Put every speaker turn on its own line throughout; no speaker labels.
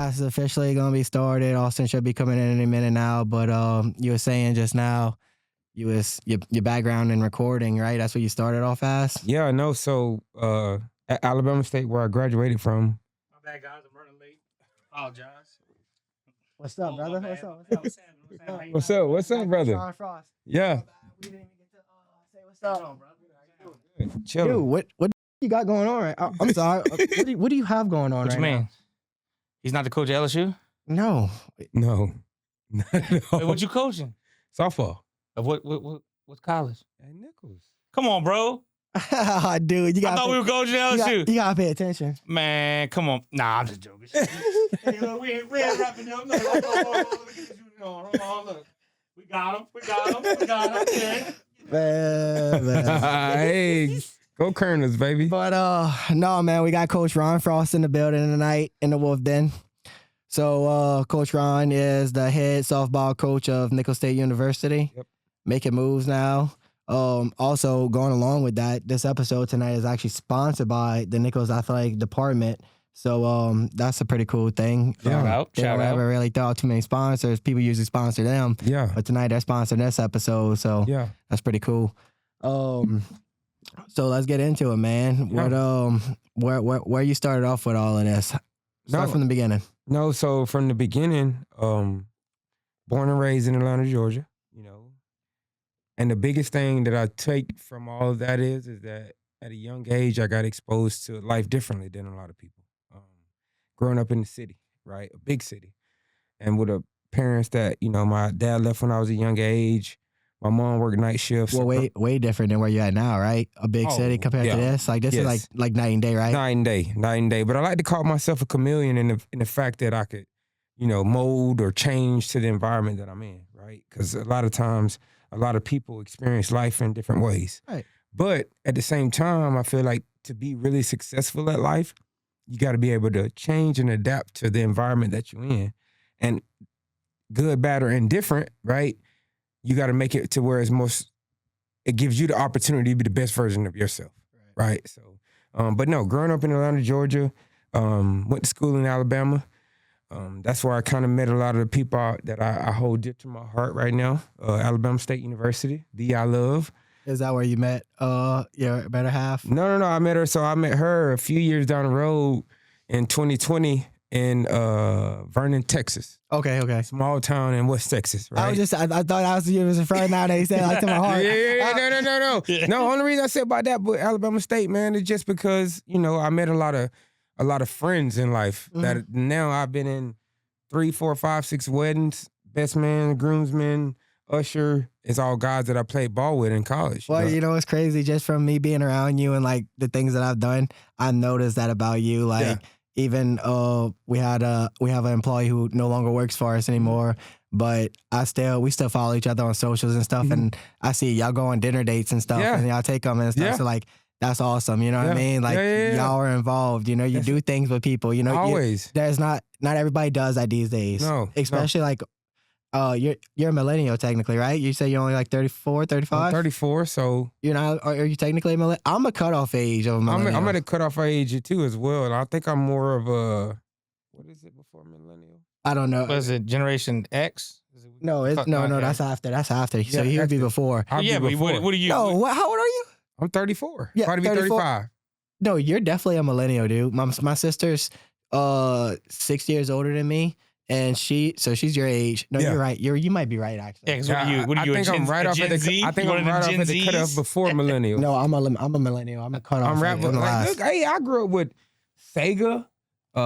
podcast is officially gonna be started. Austin should be coming in any minute now. But you were saying just now, your background in recording, right? That's what you started off as.
Yeah, I know. So at Alabama State, where I graduated from.
My bad, guys. I'm running late. Apologize.
What's up, brother? What's up?
What's up, brother?
Sean Frost.
Yeah.
We didn't even get to say what's up, brother.
Chill.
Dude, what you got going on right? I'm sorry. What do you have going on
What
right
you mean?
now?
He's not the coach at LSU?
No.
No.
Wait, what you coaching?
Softball.
Of what college?
At Nicholls.
Come on, bro.
Dude, you
I thought we were coaching LSU.
You gotta pay attention.
Man, come on. Nah, I'm just joking. Hey, look, we ain't wrapping up. Look, hold on, look. We got him. Yeah.
Man.
Hey, go Kerners, baby.
But no, man, we got Coach Ron Frost in the building tonight in the Wolf Den. So Coach Ron is the head softball coach of Nicholls State University.
Yep.
Making moves now. Also going along with that, this episode tonight is actually sponsored by the Nicholls Athletic Department. So that's a pretty cool thing.
Shout out.
They don't ever really throw out too many sponsors. People usually sponsor them.
Yeah.
But tonight they're sponsoring this episode. So
Yeah.
that's pretty cool. So let's get into it, man.
Yeah.
Where you started off with all of this? Start from the beginning.
No, so from the beginning, born and raised in Atlanta, Georgia, you know. And the biggest thing that I take from all of that is that at a young age, I got exposed to life differently than a lot of people. Growing up in the city, right? A big city. And with parents that, you know, my dad left when I was a young age. My mom worked night shifts.
Well, way different than where you're at now, right? A big city compared to this. Like this is like night and day, right?
Night and day. But I like to call myself a chameleon in the fact that I could, you know, mold or change to the environment that I'm in, right? Because a lot of times, a lot of people experience life in different ways.
Right.
But at the same time, I feel like to be really successful at life, you got to be able to change and adapt to the environment that you're in. And good, bad, or indifferent, right? You got to make it to where it gives you the opportunity to be the best version of yourself, right? So, but no, growing up in Atlanta, Georgia, went to school in Alabama. That's where I kind of met a lot of the people that I hold dear to my heart right now. Alabama State University, I love.
Is that where you met your better half?
No. I met her. So I met her a few years down the road in 2020 in Vernon, Texas.
Okay.
Small town in West Texas, right?
I thought I was you was a friend now that you said like to my heart.
No. No, only reason I said about that, but Alabama State, man, is just because, you know, I met a lot of friends in life that now I've been in 3, 4, 5, 6 weddings, best man, groomsmen, usher. It's all guys that I played ball with in college.
Well, you know what's crazy? Just from me being around you and like the things that I've done, I noticed that about you. Like even we have an employee who no longer works for us anymore, but we still follow each other on socials and stuff. And I see y'all go on dinner dates and stuff, and y'all take them and stuff. So like that's awesome. You know what I mean? Like y'all are involved. You know, you do things with people. You know,
always.
There's not everybody does that these days.
No,
especially like. You're a millennial technically, right? You say you're only like 34, 35?
I'm 34, so...
You're not, are you technically a millennial? I'm a cutoff age of a millennial.
I'm at a cutoff age too as well, and I think I'm more of a... What is it before millennial?
I don't know.
What is it, Generation X?
No, that's after. So he would be before.
What are you?
No, how old are you?
I'm 34.
Yeah,
about to be 35.
No, you're definitely a millennial, dude. My sister's 6 years older than me. And she's your age. No, you're right. You might be right, actually.
Yeah, what are you?
I think I'm right off at the cutoff before millennial.
No, I'm a millennial. I'm a cutoff.
I'm right. Look, hey, I grew up with Sega.
With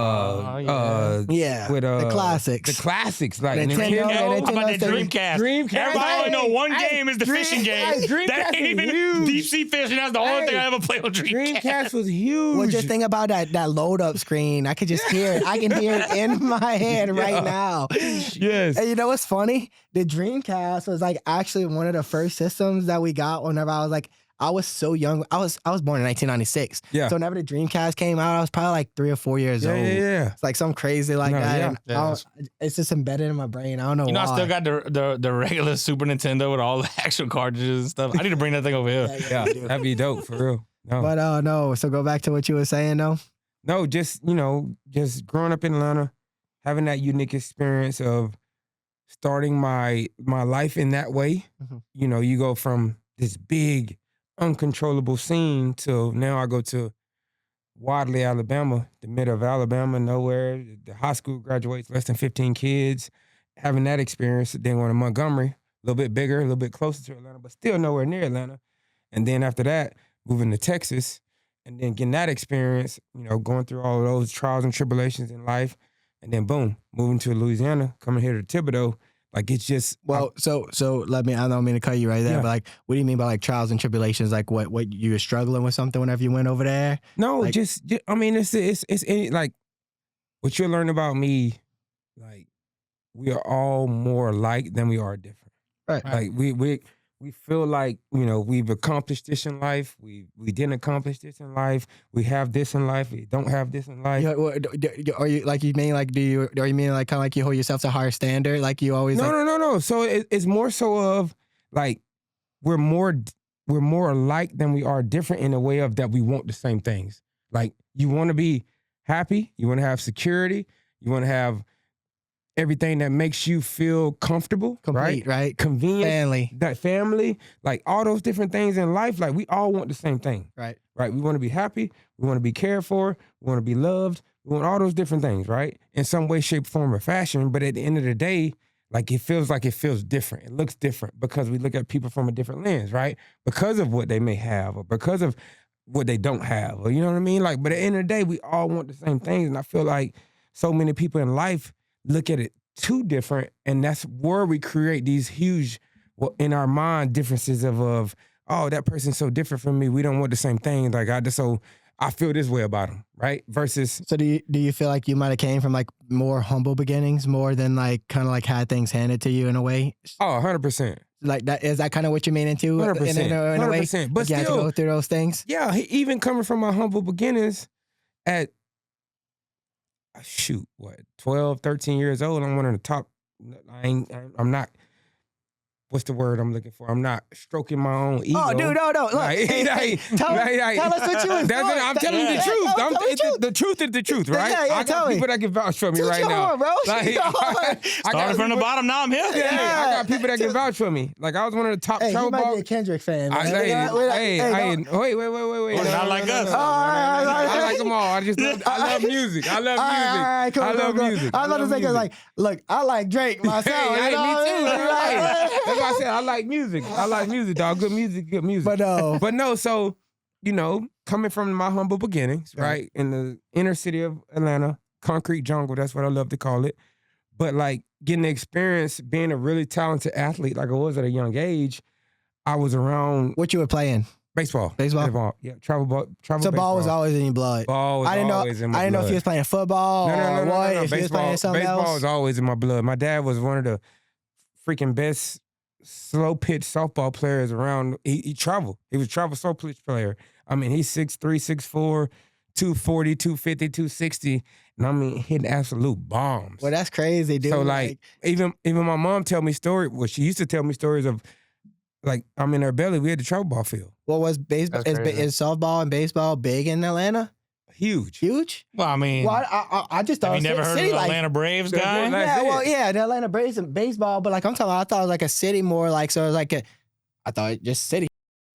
the classics.
The classics, like
Nintendo.
How about that Dreamcast? Everybody only know one game is the fishing game. That ain't even
huge.
deep sea fishing. That's the only thing I ever played on Dreamcast.
Dreamcast was huge.
Well, just think about that load up screen. I could just hear it. I can hear it in my head right now.
Yes.
And you know what's funny? The Dreamcast was like actually one of the first systems that we got whenever I was so young. I was born in 1996.
Yeah.
So whenever the Dreamcast came out, I was probably like 3 or 4 years old.
Yeah.
It's like something crazy like that.
Yeah.
And it's just embedded in my brain. I don't know why.
You know, I still got the regular Super Nintendo with all the actual cartridges and stuff. I need to bring that thing over here.
Yeah, that'd be dope for real. No.
But no. So go back to what you were saying though.
No, just growing up in Atlanta, having that unique experience of starting my life in that way.
Mhm.
You know, you go from this big, uncontrollable scene to now I go to Wadley, Alabama, the middle of Alabama, nowhere. The high school graduates, less than 15 kids. Having that experience, then going to Montgomery, a little bit bigger, a little bit closer to Atlanta, but still nowhere near Atlanta. And then after that, moving to Texas, and then getting that experience, you know, going through all of those trials and tribulations in life, and then boom, moving to Louisiana, coming here to Thibodeau. Like it's just
so let me. I don't mean to cut you right there,
Yeah.
but like, what do you mean by like trials and tribulations? Like, what you were struggling with something whenever you went over there?
no,
like-
just I mean, it's like what you're learning about me. Like we are all more alike than we are different.
Right.
Like we feel like, you know, we've accomplished this in life. We didn't accomplish this in life. We have this in life. We don't have this in life.
Yeah, are you like you mean like are you mean like kind of like you hold yourself to a higher standard? Like you always
No. So it's more so of like we're more alike than we are different in a way of that we want the same things. Like you want to be happy, you want to have security, you want to have everything that makes you feel comfortable,
complete, right?
Convenient,
Family,
that family, like all those different things in life. Like we all want the same thing,
right?
right? We want to be happy, we want to be cared for, we want to be loved, we want all those different things, right? In some way, shape, form, or fashion. But at the end of the day, like it feels different. It looks different because we look at people from a different lens, right? Because of what they may have or because of what they don't have, or you know what I mean? Like, but at the end of the day, we all want the same things. And I feel like so many people in life look at it too different, and that's where we create these huge, in our mind, differences of oh, that person's so different from me. We don't want the same thing. Like I feel this way about them, right? Versus,
So do you feel like you might have came from like more humble beginnings, more than like kind of like had things handed to you in a way?
oh, 100%.
Like that is that kind of what you mean into
100%.
in a way?
100%. But
Like you had to
still,
go through those things.
yeah, even coming from my humble beginnings at 12, 13 years old, I'm one of the top. I'm not, what's the word I'm looking for? I'm not stroking my own ego.
Oh, dude, no. Look,
Like,
tell us what you was doing.
I'm telling you the truth. The truth is the truth, right?
Yeah,
I got
tell me.
people that can vouch for me
Toot
right
your
now.
horn, bro.
Like,
Toot your horn.
I
Started from the bottom, now I'm here.
Yeah, I got people that can vouch for me. Like I was one of the top
Hey,
travel
you might
ball.
be a Kendrick fan. Man.
Wait.
Well, not like us.
I like them all. I love music. I love music.
All right, cool,
I love music.
I was about to say, 'cause like, look, I like Drake myself.
Hey,
you know
me
what I
too.
mean?
That's why I said I like music. I like music, dog. Good music.
But
no, so, you know, coming from my humble beginnings, right, in the inner city of Atlanta, concrete jungle, that's what I love to call it. But like getting the experience being a really talented athlete like I was at a young age, I was around
what you were playing?
baseball. Yeah, travel ball.
So
baseball.
ball was always in your blood.
Ball was
I didn't
always in my
I didn't know if
blood.
you was playing football or what. If you was playing something
baseball
else.
was always in my blood. My dad was one of the freaking best slow pitch softball players around. He traveled. He was a travel slow pitch player. I mean, he's 6'3", 6'4", 240, 250, 260. And I mean, hitting absolute bombs.
Well, that's crazy, dude.
So like even my mom tell me story. Well, she used to tell me stories of like I'm in her belly. We had the travel ball field.
what was baseball?
That's crazy.
Is softball and baseball big in Atlanta?
Huge.
Huge?
Well, I mean,
Well, I just thought
have you never heard of
city
the
like.
Atlanta Braves
The
guy?
Atlanta-
Yeah,
That's
well,
it.
yeah, the Atlanta Braves and baseball, but like I'm talking, I thought it was like a city more like so. It was like I thought just city.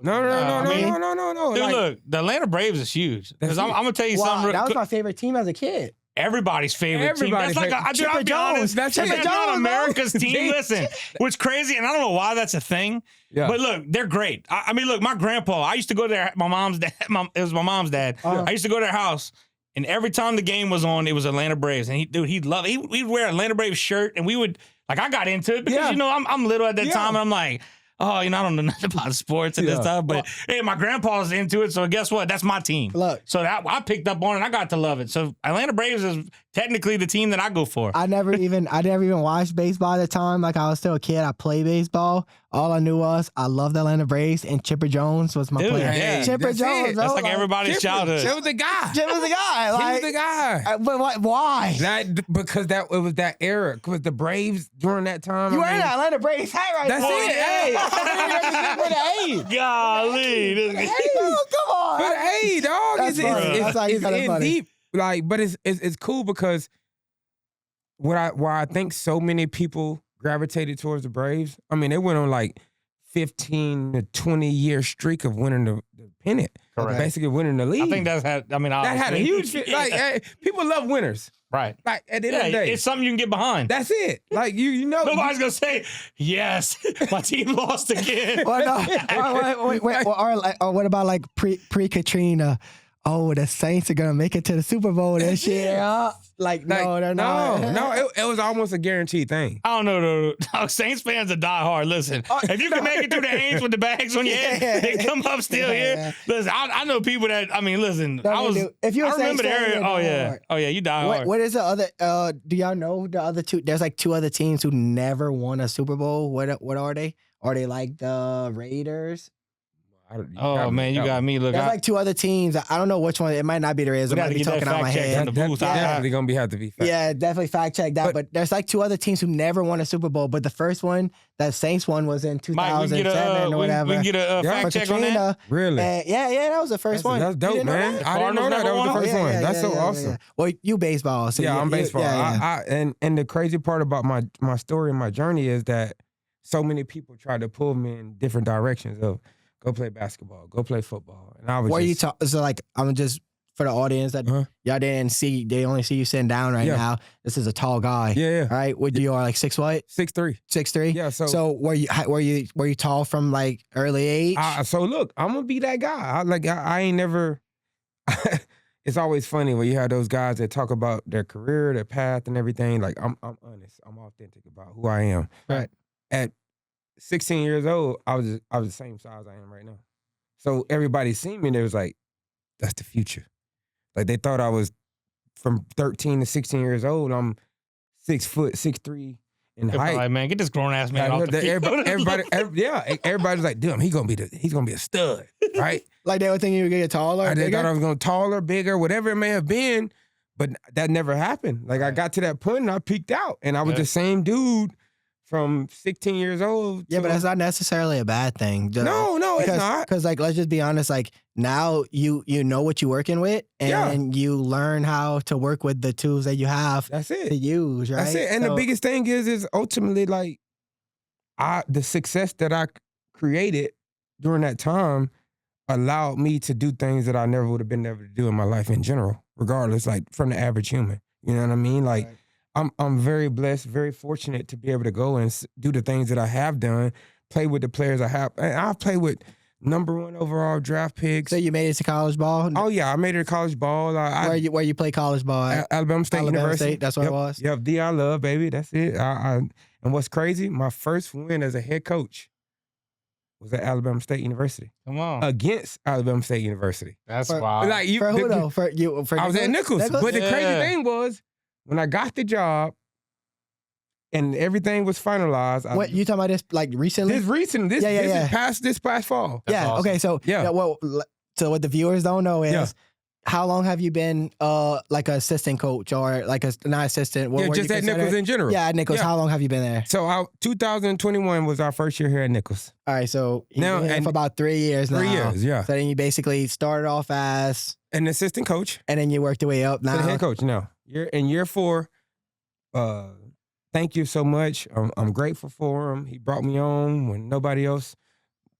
No.
I mean,
No.
Dude,
Like,
look, the Atlanta Braves is huge. Because
That's
I'm
it.
going to tell you
Wow,
something.
that was my favorite team as a kid.
Everybody's favorite team.
Everybody's
That's like,
favorite.
I'll be honest.
That's
That's
it.
not
Jones,
America's
bro.
team. Listen, what's crazy, and I don't know why that's a thing,
yeah.
but look, they're great. I mean, look, my grandpa, I used to go to my mom's dad. It was my mom's dad.
Uh-huh.
I used to go to their house, and every time the game was on, it was Atlanta Braves. And he'd wear an Atlanta Braves shirt, and we would, like, I got into it because,
Yeah.
you know, I'm little at that
Yeah.
time, and I'm like, oh, you know, I don't know nothing about sports and this
Yeah.
stuff, but hey, my grandpa's into it, so guess what? That's my team.
Look,
So that I picked up on it, and I got to love it. So Atlanta Braves is technically the team that I go for.
I never even watched baseball at the time. Like I was still a kid. I played baseball. All I knew was I loved the Atlanta Braves, and Chipper Jones was my
Dude,
player.
yeah.
Chipper
That's
Jones,
it.
bro.
That's like everybody's childhood.
Chip was the guy.
Chip was the guy.
He
Like,
was the guy.
but what? Why?
Because it was that era. Because the Braves during that time.
You
I
wearing
mean,
that Atlanta Braves hat right
That's
now.
it. Hey, for the A.
Golly.
Oh, come on.
For the A, dog.
That's funny. That's actually kinda
in
funny.
deep. Like, but it's cool because why I think so many people gravitated towards the Braves. I mean, they went on like 15 to 20 year streak of winning the pennant.
Correct.
Basically winning the league.
I think that had
a huge like hey, people love winners.
right.
Like at the end of the day.
It's something you can get behind.
That's it. Like you know
Nobody's gonna say, yes, my team lost again.
Well, no. Wait, or what about like pre-Katrina? Oh, the Saints are gonna make it to the Super Bowl this year. Like, no, they're not.
No, it was almost a guaranteed thing.
I don't know. No, Saints fans are die hard. Listen, if you can make it through the Aints with the bags on your head, they come up still here. Listen, I know people that. I mean, listen.
If you
I remember the area. Oh yeah, you die hard.
What is the other? Do y'all know the other two? There's like two other teams who never won a Super Bowl. What are they? Are they like the Raiders?
Oh man, you got me. Look,
there's like two other teams. I don't know which one. It might not be the Raiders. I might be talking out my head.
Definitely gonna have to be fact.
Yeah, definitely fact check that. But there's like two other teams who never won a Super Bowl. But the first one that Saints won was in 2007 or whatever.
We can get a fact check on that.
Really?
Yeah, that was the first one.
That's dope, man. I didn't know that was the first one. That's so awesome.
Well, you baseball. So
I'm baseball. And the crazy part about my story and my journey is that so many people tried to pull me in different directions of go play basketball, go play football. And I was
so like, I'm just, for the audience that y'all didn't see, they only see you sitting down right now. This is a tall guy.
Yeah.
Right? What you are, like 6 what?
6'3".
6'3"?
Yeah.
So were you tall from like early age?
So look, I'm gonna be that guy. I ain't never it's always funny when you have those guys that talk about their career, their path and everything. Like I'm honest. I'm authentic about who I am.
Right.
At 16 years old, I was the same size I am right now. So everybody seen me and they was like, that's the future. Like they thought I was from 13 to 16 years old. I'm 6 foot, 6'3" in height.
Like, man, get this grown ass man off the field.
Everybody's like, damn, he's gonna be a stud, right?
Like they were thinking you were gonna get taller.
They thought I was gonna taller, bigger, whatever it may have been, but that never happened. Like I got to that point and I peaked out, and I was the same dude from 16 years old.
Yeah, but that's not necessarily a bad thing.
No, it's not.
Because like, let's just be honest. Like now you know what you're working with, and you learn how to work with the tools that you have.
That's it.
To use, right?
That's it. And the biggest thing is ultimately like the success that I created during that time allowed me to do things that I never would have been able to do in my life in general, regardless, like from the average human. You know what I mean? Like. Right. I'm very blessed, very fortunate to be able to go and do the things that I have done, play with the players I have. And I've played with #1 overall draft picks.
So you made it to college ball?
Oh yeah, I made it to college ball.
Where you play college ball at?
Alabama State University.
That's what it was?
Yep, D.I. Love, baby. That's it. And what's crazy, my first win as a head coach was at Alabama State University.
Come on.
Against Alabama State University.
That's wild.
Like for who though? For
I was at Nicholls. But the crazy thing was, when I got the job and everything was finalized.
What you talking about this like recently?
This past fall.
That's awesome. Okay. So so what the viewers don't know is how long have you been like an assistant coach or like not assistant?
Just at Nicholls in general.
Yeah, at Nicholls. How long have you been there?
So 2021 was our first year here at Nicholls.
All right. So you've been here for about 3 years now.
3 years, yeah.
So then you basically started off as
an assistant coach,
and then you worked your way up now.
To the head coach. No. You're in year 4. Thank you so much. I'm grateful for him. He brought me on when nobody else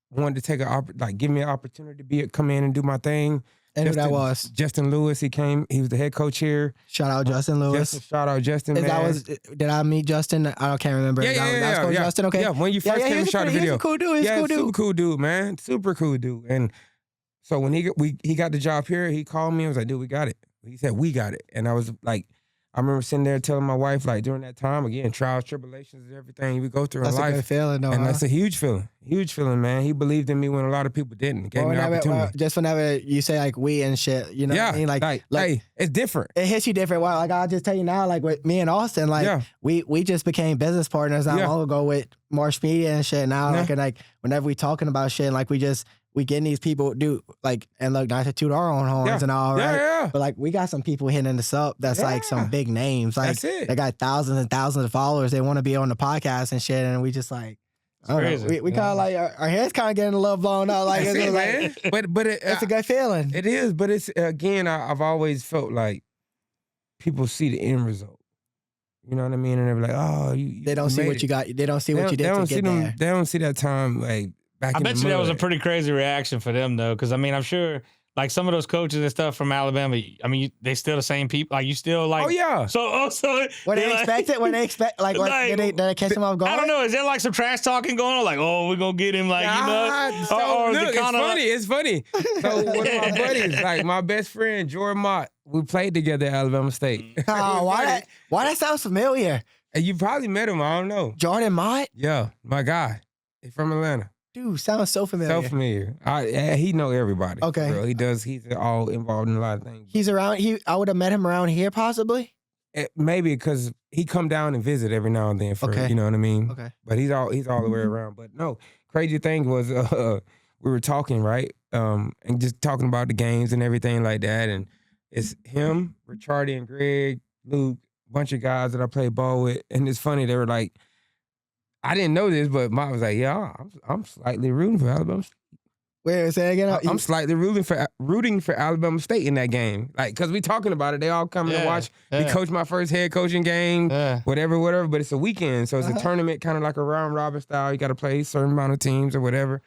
wanted to give me an opportunity to come in and do my thing.
And who that was?
Justin Lewis. He came. He was the head coach here.
Shout out Justin Lewis.
Shout out Justin.
Did I meet Justin? I can't remember.
Yeah.
Justin. Okay.
Yeah. When you first came and shot a video.
He's a cool dude.
Super cool dude, man. Super cool dude. And so when he got the job here, he called me. I was like, dude, we got it. He said, we got it. And I was like, I remember sitting there telling my wife, like during that time, again, trials, tribulations, everything we go through in life.
That's a good feeling, though.
And that's a huge feeling, man. He believed in me when a lot of people didn't. Gave me an opportunity.
Just whenever you say like we and shit, you know what I mean? Like,
hey, it's different.
It hits you different. Well, like I'll just tell you now, like with me and Austin, like we just became business partners not long ago with Marsh Media and shit. Now, like whenever we talking about shit, like we getting these people do like, and look, not to toot our own horns and all, right?
Yeah.
But like we got some people hitting us up that's like some big names. Like they got thousands and thousands of followers. They want to be on the podcast and shit. And we just like, I don't know. We kind of like our hair's kind of getting a little blown out. Like,
man. But
it's a good feeling.
It is, but it's again, I've always felt like people see the end result. You know what I mean? And they're like, oh,
They don't see what you got. They don't see what you did to get there.
They don't see that time like back in the
I bet you
mud.
that was a pretty crazy reaction for them though, because I mean, I'm sure like some of those coaches and stuff from Alabama. I mean, they still the same people. Like you still like.
Oh yeah.
So
When they expect it, when they expect like, did they catch them off guard?
I don't know. Is there like some trash talking going on? Like, oh, we're gonna get him. Like, you know.
So, look, it's funny. So one of my buddies, like my best friend Jordan Mott, we played together at Alabama State.
Oh, why that sounds familiar?
And you probably met him. I don't know.
Jordan Mott?
Yeah, my guy. He's from Atlanta.
Dude, sounds so familiar.
So familiar. He know everybody.
Okay.
Bro. He does. He's all involved in a lot of things.
He's around. I would have met him around here, possibly.
Maybe because he come down and visit every now and then.
Okay.
You know what I mean.
Okay.
But he's all the way around. But no, crazy thing was we were talking right, and just talking about the games and everything like that. And it's him, Richardi, and Greg, Luke, a bunch of guys that I played ball with. And it's funny, they were like, I didn't know this, but Mike was like, yeah, I'm slightly rooting for Alabama State.
Wait, say again.
I'm slightly rooting for Alabama State in that game. Like, cause we talking about it. They all coming to watch. We coached my first head coaching game, whatever. But it's a weekend, so it's a tournament, kind of like a round robin style. You got to play a certain amount of teams or whatever.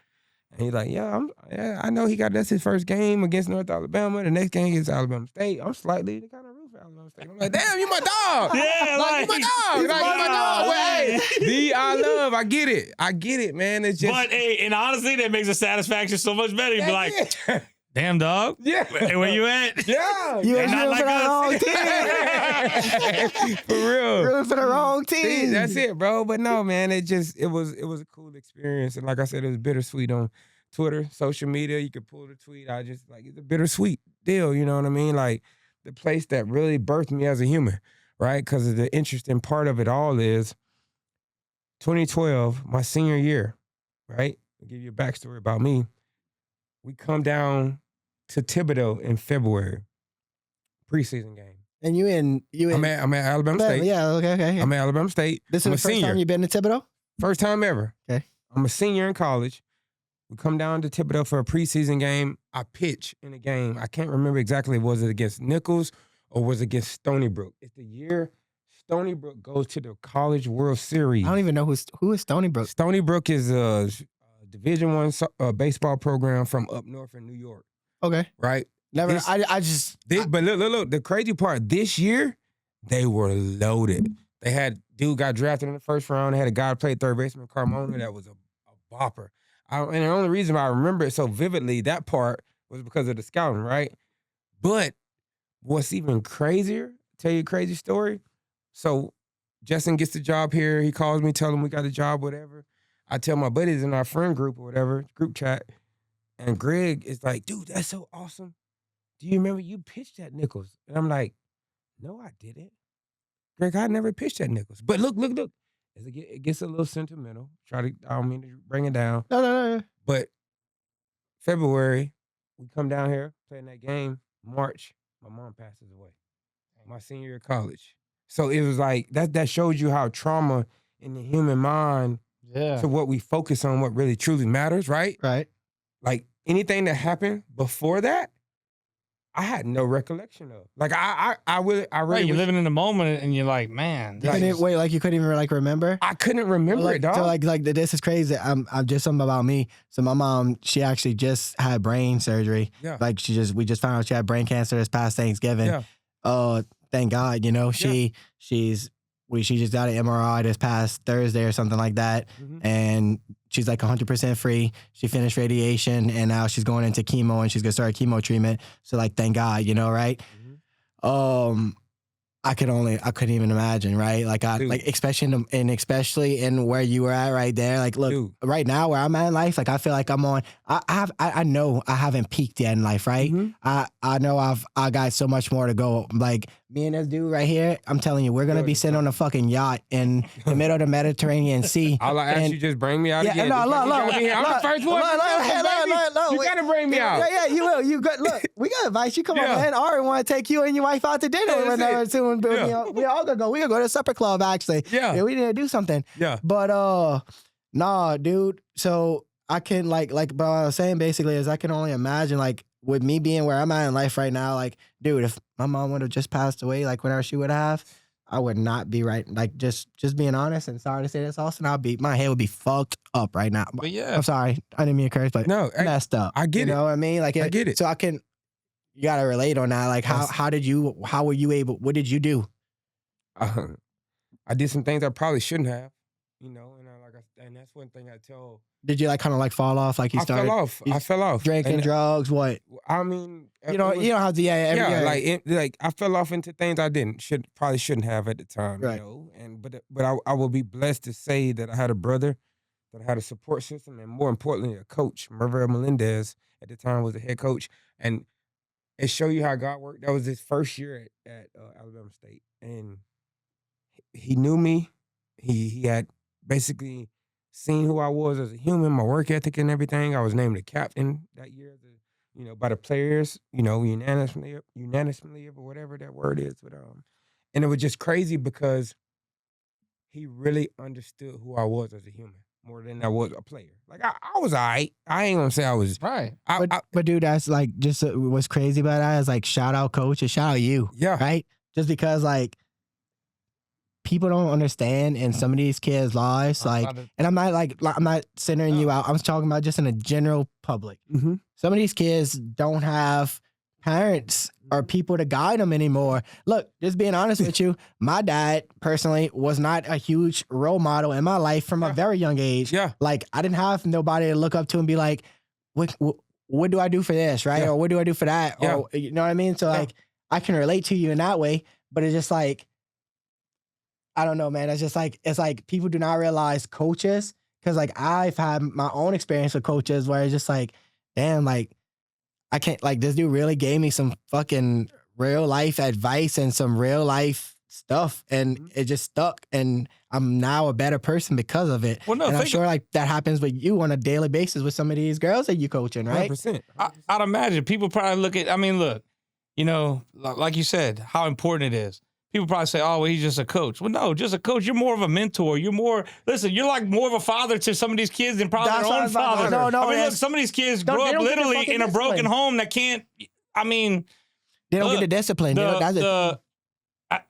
And he's like, I know that's his first game against North Alabama. The next game is Alabama State. I'm slightly kind of root for Alabama State. I'm like, damn, you my dog.
Yeah,
like you my dog. Like you my dog. But hey, I get it, man. It's just.
But hey, and honestly, that makes the satisfaction so much better. You'd be like, damn dog.
Yeah.
Hey, where you at?
Yeah.
You ain't
not
rooting
like
for the wrong team.
For real.
Rooting for the wrong team.
See, that's it, bro. But no, man, it was a cool experience. And like I said, it was bittersweet on Twitter, social media. You could pull the tweet. I just like, it's a bittersweet deal. You know what I mean? Like the place that really birthed me as a human, right? Because the interesting part of it all is 2012, my senior year, right? I'll give you a backstory about me. We come down to Thibodeau in February, preseason game.
And you in
I'm at Alabama State.
Yeah, okay.
I'm at Alabama State.
This is
I'm
the
a
first
senior.
time you've been to Thibodeau?
First time ever.
Okay.
I'm a senior in college. We come down to Thibodeau for a preseason game. I pitch in a game. I can't remember exactly. Was it against Nicholls or was it against Stony Brook? It's the year Stony Brook goes to the College World Series.
I don't even know who is Stony Brook.
Stony Brook is a Division I baseball program from up north in New York.
Okay.
Right?
Never. But
look. The crazy part, this year, they were loaded. They had dude got drafted in the first round. They had a guy who played third baseman, Carmona, that was a bopper. And the only reason why I remember it so vividly, that part, was because of the scouting, right? But what's even crazier, tell you a crazy story. So Justin gets the job here. He calls me, tell him we got a job, whatever. I tell my buddies in our friend group or whatever, group chat, and Greg is like, dude, that's so awesome. Do you remember you pitched at Nicholls? And I'm like, no, I didn't. Greg, I never pitched at Nicholls. But look. It gets a little sentimental. I don't mean to bring it down.
No.
But February, we come down here, playing that game. March, my mom passes away. My senior year of college. So it was like, that shows you how trauma in the human mind to what we focus on, what really truly matters, right?
Right.
Like anything that happened before that, I had no recollection of. Like I really.
Right, you're living in the moment, and you're like, man.
You couldn't even remember.
I couldn't remember it, dog.
So like this is crazy. I'm just something about me. So my mom, she actually just had brain surgery.
Yeah.
Like we just found out she had brain cancer this past Thanksgiving.
Yeah.
Thank God. You know, she just got an MRI this past Thursday or something like that, and she's like 100% free. She finished radiation, and now she's going into chemo, and she's gonna start chemo treatment. So like, thank God, you know, right? I couldn't even imagine, right? Like especially in where you were at right there. Like, look, right now where I'm at in life, like I feel like I'm on. I know I haven't peaked yet in life, right? I know I got so much more to go. Like me and this dude right here, I'm telling you, we're gonna be sitting on a fucking yacht in the middle of the Mediterranean Sea.
All I ask you, just bring me out again.
No,
I'm the first one. You gotta bring me out.
Yeah, you will. You good? Look, we got advice. You come on, man. I already want to take you and your wife out to dinner whenever soon. We all gonna go. We gonna go to the supper club actually.
Yeah,
we need to do something.
Yeah,
but nah, dude. So I can but what I was saying basically is I can only imagine like with me being where I'm at in life right now. Like, dude, if my mom would have just passed away, like whenever she would have, I would not be right. Like just being honest and sorry to say this, Austin, my head would be fucked up right now.
But yeah,
I'm sorry, I didn't mean to curse, but
No,
messed up.
I get
you
it.
know what I mean? Like
I get it.
So you gotta relate on that. Like how were you able? What did you do?
I did some things I probably shouldn't have, and and that's one thing I tell.
Did you like kind of like fall off? Like
I fell off.
Drinking,
And,
drugs, what?
I mean,
You don't have to.
like I fell off into things I probably shouldn't have at the time,
Right.
But I will be blessed to say that I had a brother, that I had a support system, and more importantly, a coach. Mervell Melendez at the time was the head coach, and it show you how God worked. That was his first year at Alabama State, and he knew me. He had basically seen who I was as a human, my work ethic and everything. I was named the captain that year, by the players, unanimously or whatever that word is. But and it was just crazy because he really understood who I was as a human more than I was a player. Like I was all right. I ain't gonna say I was
right.
But dude, that's like just what's crazy about that is like shout out coach and shout out you.
Yeah.
Right. Just because like people don't understand in some of these kids' lives, like, and I'm not centering you out. I'm talking about just in a general public.
Mm-hmm.
Some of these kids don't have parents or people to guide them anymore. Look, just being honest with you, my dad personally was not a huge role model in my life from a very young age.
Yeah.
Like I didn't have nobody to look up to and be like, what do I do for this, right?
Yeah.
Or what do I do for that?
Yeah.
Or you know what I mean? So like I can relate to you in that way, but it's just like, I don't know, man. It's like people do not realize coaches, because like I've had my own experience with coaches where it's just like, damn, like I can't, like this dude really gave me some fucking real life advice and some real life stuff, and it just stuck, and I'm now a better person because of it.
Well, no,
and I'm sure like that happens with you on a daily basis with some of these girls that you coaching, right?
100%.
I'd imagine people probably look at. I mean, look, like you said, how important it is. People probably say, "Oh, well, he's just a coach." Well, no, just a coach. You're more of a mentor. You're like more of a father to some of these kids than probably their own father.
No,
I mean, look, some of these kids grow up literally in a broken home that can't. I mean,
they don't get the discipline.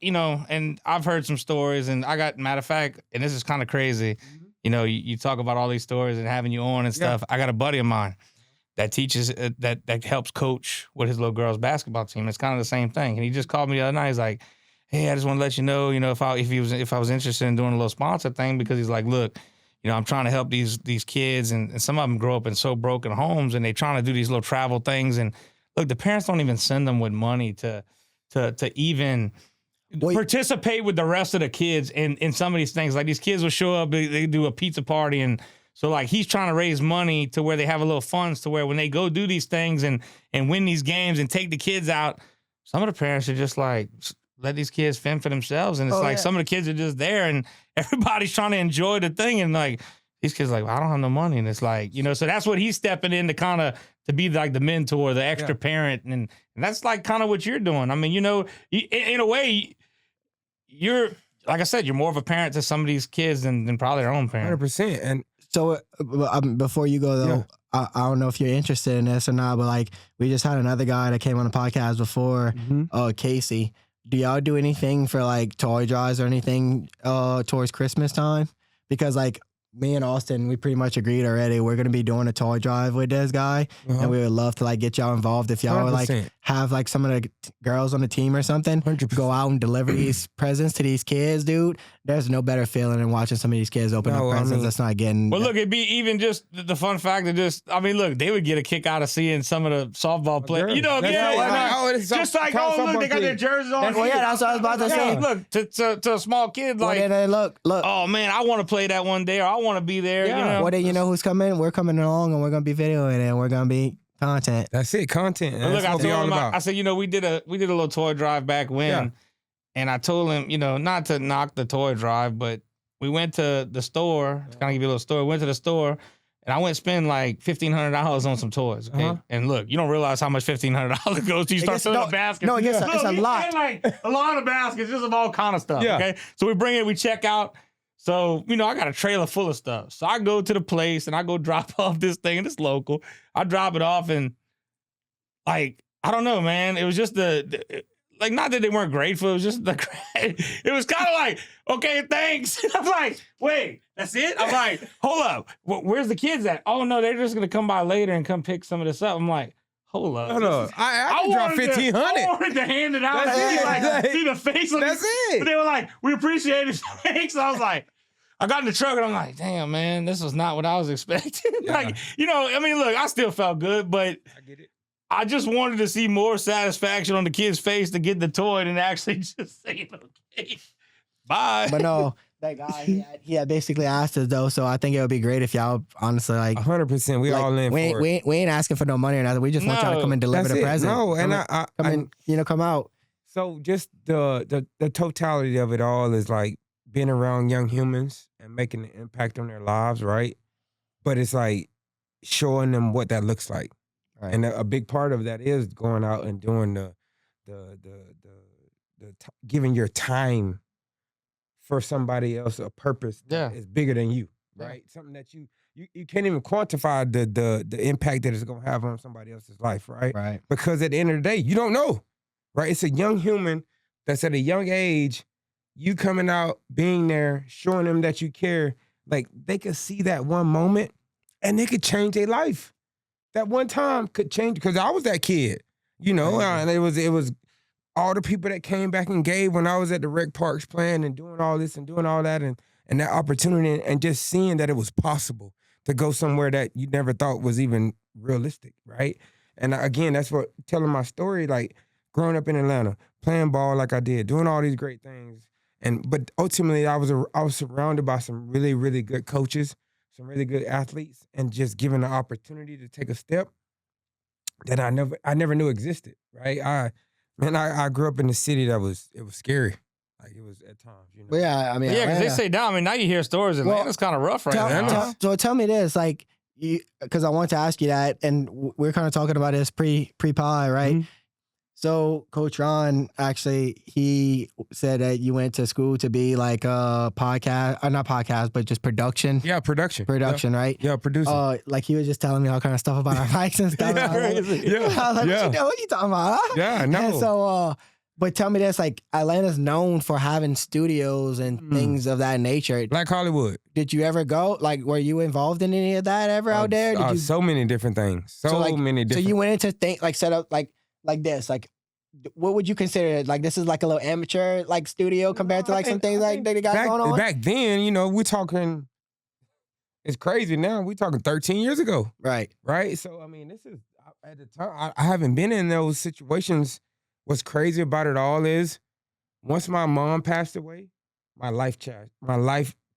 And I've heard some stories, and matter of fact, and this is kind of crazy. You talk about all these stories and having you on and stuff. I got a buddy of mine that teaches that helps coach with his little girls' basketball team. It's kind of the same thing. And he just called me the other night. He's like, "Hey, I just want to let you know, if I was interested in doing a little sponsor thing," because he's like, "Look, I'm trying to help these kids, and some of them grow up in so broken homes, and they trying to do these little travel things, and look, the parents don't even send them with money to even participate with the rest of the kids in some of these things. Like these kids will show up, they do a pizza party, and so like he's trying to raise money to where they have a little funds to where when they go do these things and win these games and take the kids out, some of the parents are just like, let these kids fend for themselves. And it's some of the kids are just there and everybody's trying to enjoy the thing. And like, these kids are like, well, I don't have no money. And it's like, so that's what he's stepping in to be like the mentor, the extra parent. And that's like kind of what you're doing. I mean, in a way, you're, like I said, you're more of a parent to some of these kids than probably their own parent.
100%. And
so before you go though, I don't know if you're interested in this or not, but like we just had another guy that came on the podcast before, Casey. Do y'all do anything for like toy drives or anything towards Christmas time? Because like me and Austin, we pretty much agreed already. We're gonna be doing a toy drive with this guy, and we would love to like get y'all involved. If y'all would like have like some of the girls on the team or something,
100%.
Go out and deliver these presents to these kids, dude. There's no better feeling than watching some of these kids open up presents that's not getting.
Well, look, it'd be even just the fun fact of look, they would get a kick out of seeing some of the softball players. Just like, look, they got their jerseys on.
Well, that's what I was about to say.
Look, to a small kid, like,
look.
Oh man, I want to play that one day, or I want to be there.
Well, then you know who's coming? We're coming along, and we're gonna be videoing it, and we're gonna be content.
That's it, content.
Look, I told him, I said, we did a little toy drive back when, and I told him, not to knock the toy drive, but we went to the store. To kind of give you a little story. We went to the store, and I went and spend like $1,500 on some toys. Okay, and look, you don't realize how much $1,500 goes to. You start selling a basket.
No, it's a lot.
Like a lot of baskets, just of all kind of stuff.
Yeah.
Okay, so we bring it, we check out. So, I got a trailer full of stuff. So I go to the place and I go drop off this thing, and it's local. I drop it off and like, I don't know, man. It was just like, not that they weren't grateful. It was just it was kind of like, okay, thanks. I'm like, wait, that's it? I'm like, hold up. Where's the kids at? Oh, no, they're just going to come by later and come pick some of this up. I'm like, hold up.
Hold on. I can drop 1,500.
I wanted to hand it out.
That's it.
See the face on
That's it.
But they were like, we appreciate it. Thanks. I was like, I got in the truck and I'm like, damn, man, this was not what I was expecting. Like, you know, I mean, look, I still felt good, but
I get it.
I just wanted to see more satisfaction on the kid's face to get the toy than actually just saying, okay, bye.
But no, that guy, he had basically asked us though, so I think it would be great if y'all honestly
100%. We
like,
all in for it.
We ain't asking for no money or nothing. We just want y'all to come and deliver the present.
No, and
come out.
So just the totality of it all is like being around young humans and making an impact on their lives, right? But it's like showing them what that looks like. Right. And a big part of that is going out and doing the giving your time for somebody else a purpose that is bigger than you, right? Yeah. Something that you can't even quantify the impact that it's gonna have on somebody else's life, right?
Right.
Because at the end of the day, you don't know, right? It's a young human that's at a young age. You coming out, being there, showing them that you care, like they could see that one moment and they could change their life. That one time could change, because I was that kid, you know, and it was all the people that came back and gave when I was at the rec parks playing and doing all this and doing all that and that opportunity and just seeing that it was possible to go somewhere that you never thought was even realistic, right? And again, that's what, telling my story, like growing up in Atlanta, playing ball like I did, doing all these great things. But ultimately, I was surrounded by some really, really good coaches, some really good athletes, and just given the opportunity to take a step that I never knew existed. Right? I grew up in a city that was scary. Like it was at times, you know.
Well, yeah, I mean,
yeah, because they say down. I mean, now you hear stories. Atlanta's kind of rough right now.
So tell me this, like, because I want to ask you that, and we're kind of talking about this pre-pod, right? Mm-hmm. So Coach Ron, actually, he said that you went to school to be like a podcast, or not podcast, but just production.
Yeah, production.
Production,
yeah.
right?
Yeah, producing.
Like he was just telling me all kind of stuff about our mics and stuff.
Yeah,
I was like, what you talking about? Huh?
Yeah, I know.
And so, but tell me this, like Atlanta's known for having studios and things of that nature.
Like Hollywood.
Did you ever go? Like, were you involved in any of that ever out there? Did you?
So many different things. So many different.
So you went into set up like this, like what would you consider it? Like this is like a little amateur like studio compared to like some things like they got going on?
Back then, you know, we're talking, it's crazy now. We're talking 13 years ago.
Right.
Right? So, I mean, this is, at the time, I haven't been in those situations. What's crazy about it all is once my mom passed away, my life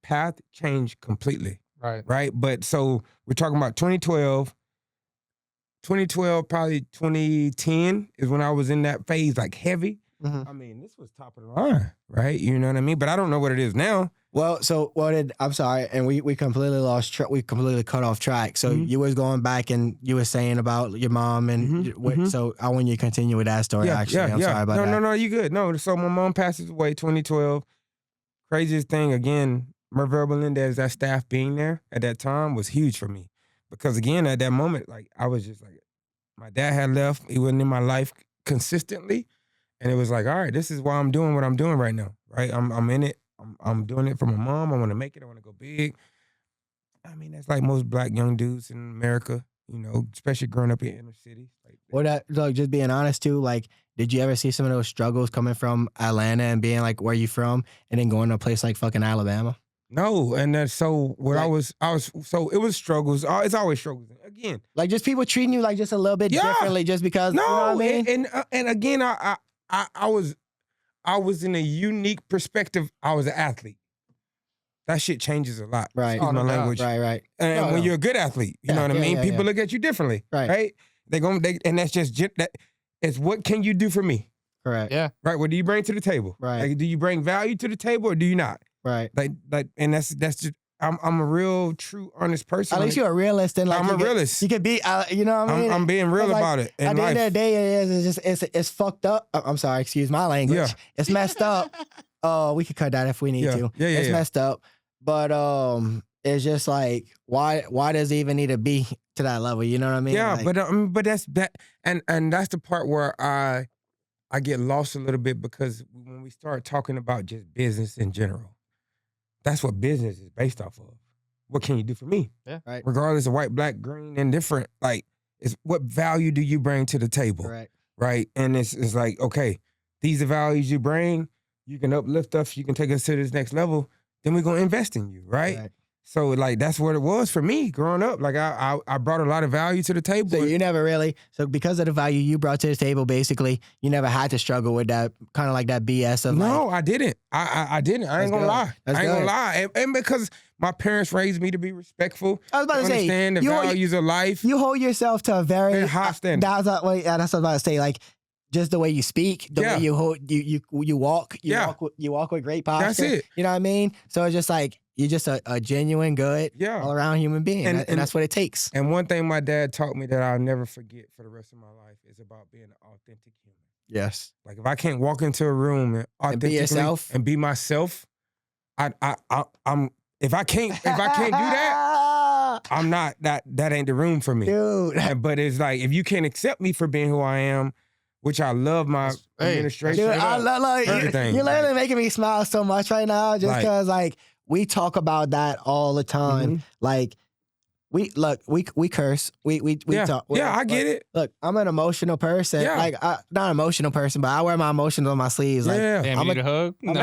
path changed completely.
Right.
Right? But so we're talking about 2012, probably 2010 is when I was in that phase, like heavy. Mm-hmm. I mean, this was top of the line, right? You know what I mean? But I don't know what it is now.
Well, so I'm sorry, and we completely lost track. We completely cut off track. So you was going back and you were saying about your mom and so I want you to continue with that story. I'm sorry about that.
No, you good. No, so my mom passes away 2012. Craziest thing again, Merville Melendez, that staff being there at that time was huge for me. Because again, at that moment, like I was just like, my dad had left. He wasn't in my life consistently. And it was like, all right, this is why I'm doing what I'm doing right now, right? I'm in it. I'm doing it for my mom. I want to make it. I want to go big. I mean, that's like most black young dudes in America, you know, especially growing up in inner city.
Like just being honest too, like, did you ever see some of those struggles coming from Atlanta and being like, where you from? And then going to a place like fucking Alabama?
No, and that's so what like, I was so it was struggles. It's always struggles. Again,
like just people treating you like just a little bit differently, just because.
No,
you know what I mean?
And again, I was in a unique perspective. I was an athlete. That shit changes a lot.
Right.
Excuse my language.
Right.
And when you're a good athlete, you know what I mean. People look at you differently. Right. And that's just that. It's what can you do for me?
Correct.
Yeah.
Right. What do you bring to the table?
Right.
Like, do you bring value to the table or do you not?
Right.
Like, and that's just. I'm a real, true, honest person.
At least you're a realist, and like
I'm a realist.
You could be, you know what I mean.
I'm being real about it.
At the end of the day, it's fucked up. I'm sorry, excuse my language.
Yeah.
It's messed up. We could cut that if we need to.
Yeah.
It's messed up, but it's just like why does it even need to be to that level? You know what I mean?
Yeah,
like,
but that's that, and that's the part where I get lost a little bit because when we start talking about just business in general, that's what business is based off of. What can you do for me?
Yeah.
Right.
Regardless of white, black, green, indifferent, like, it's what value do you bring to the table?
Correct.
Right? And it's like, okay, these are values you bring. You can uplift us. You can take us to this next level. Then we're going to invest in you, right?
Correct.
So, like, that's what it was for me growing up. Like, I brought a lot of value to the table.
So you never really, so because of the value you brought to the table, basically, you never had to struggle with that kind of like that BS of
No,
like,
I didn't. I didn't. I ain't
That's
gonna
good.
lie.
That's
I ain't
good.
gonna lie. And because my parents raised me to be respectful,
I was about to say,
understand the
you-
values of life.
you hold yourself to a very
Very high standard.
That's what I was about to say. Like just the way you speak, the
Yeah.
way you hold, you walk,
Yeah.
you walk with great posture.
That's it.
You know what I mean? So it's just like you're just a genuine, good,
Yeah.
all around human being,
And-
and that's what it takes.
And one thing my dad taught me that I'll never forget for the rest of my life is about being an authentic human.
Yes.
Like if I can't walk into a room and
And be
authentically
yourself.
and be myself, I'm if I can't do that, I'm not that ain't the room for me.
dude.
But it's like if you can't accept me for being who I am, which I love my
Hey,
administration.
Dude, I love
Everything.
you're literally making me smile so much right now, just
Like-
because like we talk about that all the time.
Mhm.
Like we curse. We
Yeah,
talk.
yeah, I get it.
Look, I'm an emotional person.
Yeah.
Like not an emotional person, but I wear my emotions on my sleeves. Like
Yeah.
Damn,
I'm
you
a-
need a hug?
I'm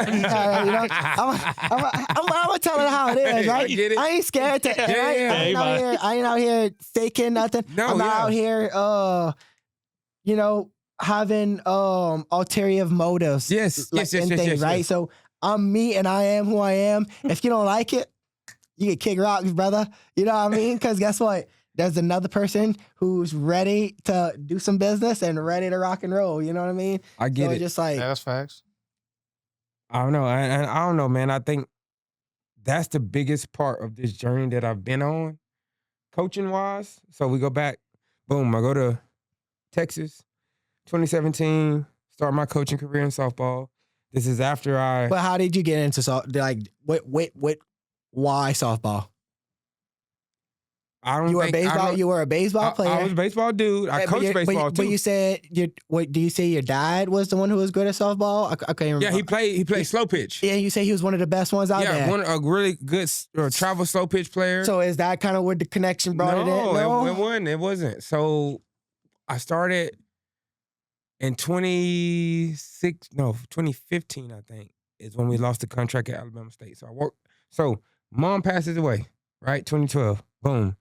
gonna tell it how it is, right?
I get it.
I ain't scared to.
Yeah,
I ain't
yeah.
out here. I ain't out here faking nothing.
No,
I'm not
yeah.
out here. You know, having ulterior motives.
Yes,
like,
yes, yes,
in
yes,
things,
yes,
right?
yes.
So I'm me, and I am who I am. If you don't like it, you can kick rocks, brother. You know what I mean? Because guess what? There's another person who's ready to do some business and ready to rock and roll. You know what I mean?
I get
so
it.
it's just like
Yeah, that's facts.
I don't know. And I don't know, man. I think that's the biggest part of this journey that I've been on, coaching wise. So we go back, boom, I go to Texas, 2017, start my coaching career in softball. This is after I
But how did you get into like why softball?
don't
You were a
think- I
baseball.
don't-
You were a baseball player.
I was a baseball dude. I
But
coached baseball too.
But you said what? Do you say your dad was the one who was good at softball? I can't remember.
Yeah, he played slow pitch.
Yeah, you say he was one of the best ones out
Yeah,
there.
a really good travel slow pitch player.
So is that kind of where the connection brought it in?
No, it wasn't. It wasn't. So I started in 2015, I think, is when we lost the contract at Alabama State. So I worked. So mom passes away, right? 2012. Boom.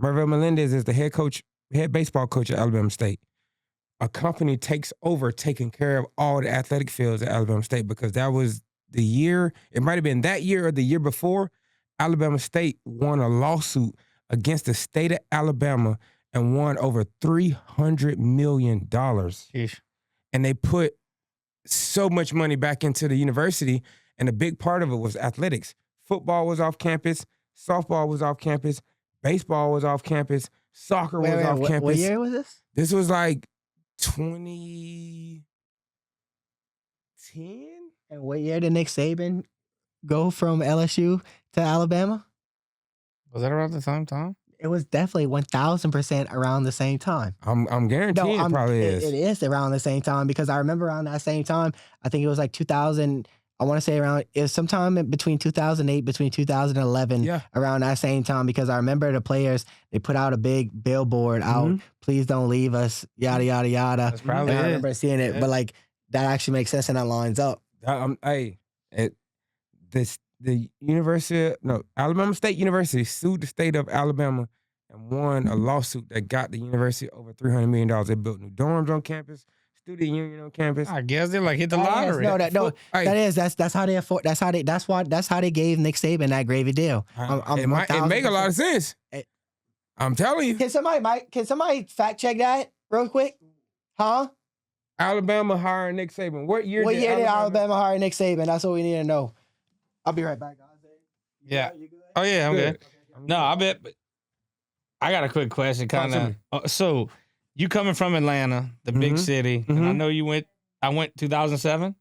Merville Melendez is the head baseball coach at Alabama State. A company takes over taking care of all the athletic fields at Alabama State because that was the year, it might have been that year or the year before, Alabama State won a lawsuit against the state of Alabama and won over $300 million.
Sheesh.
And they put so much money back into the university, and a big part of it was athletics. Football was off campus, softball was off campus, baseball was off campus, soccer was off campus.
What year was this?
This was like 2010.
And what year did Nick Saban go from LSU to Alabama?
Was that around the same time?
It was definitely 1,000% around the same time.
I'm guaranteeing it probably is.
It is around the same time because I remember around that same time, I think it was like 2000. I want to say it was sometime between 2008, between 2011,
Yeah.
around that same time, because I remember the players, they put out a big billboard out,
Mhm.
please don't leave us, yada, yada, yada.
That's probably
And I
it.
remember seeing it,
Yeah.
but like that actually makes sense and that lines up.
Alabama State University sued the state of Alabama and won a lawsuit that got the university over $300 million. They built new dorms on campus, student union on campus.
I guess they like hit the
That is-
lottery.
That's how they gave Nick Saban that gravy deal. I'm
It make a lot of sense.
It-
I'm telling you.
Can somebody fact check that real quick? Huh?
Alabama hired Nick Saban. What year
What
did
year did Alabama hire Nick Saban? That's what we need to know. I'll be right back, guys.
Yeah.
You good?
Oh yeah, I'm good.
Good.
No, I bet. But I got a quick question,
Talk
kind
to
of. So, you coming from Atlanta, the big
Mhm.
city, and I
Mhm.
know you went. I went 2007.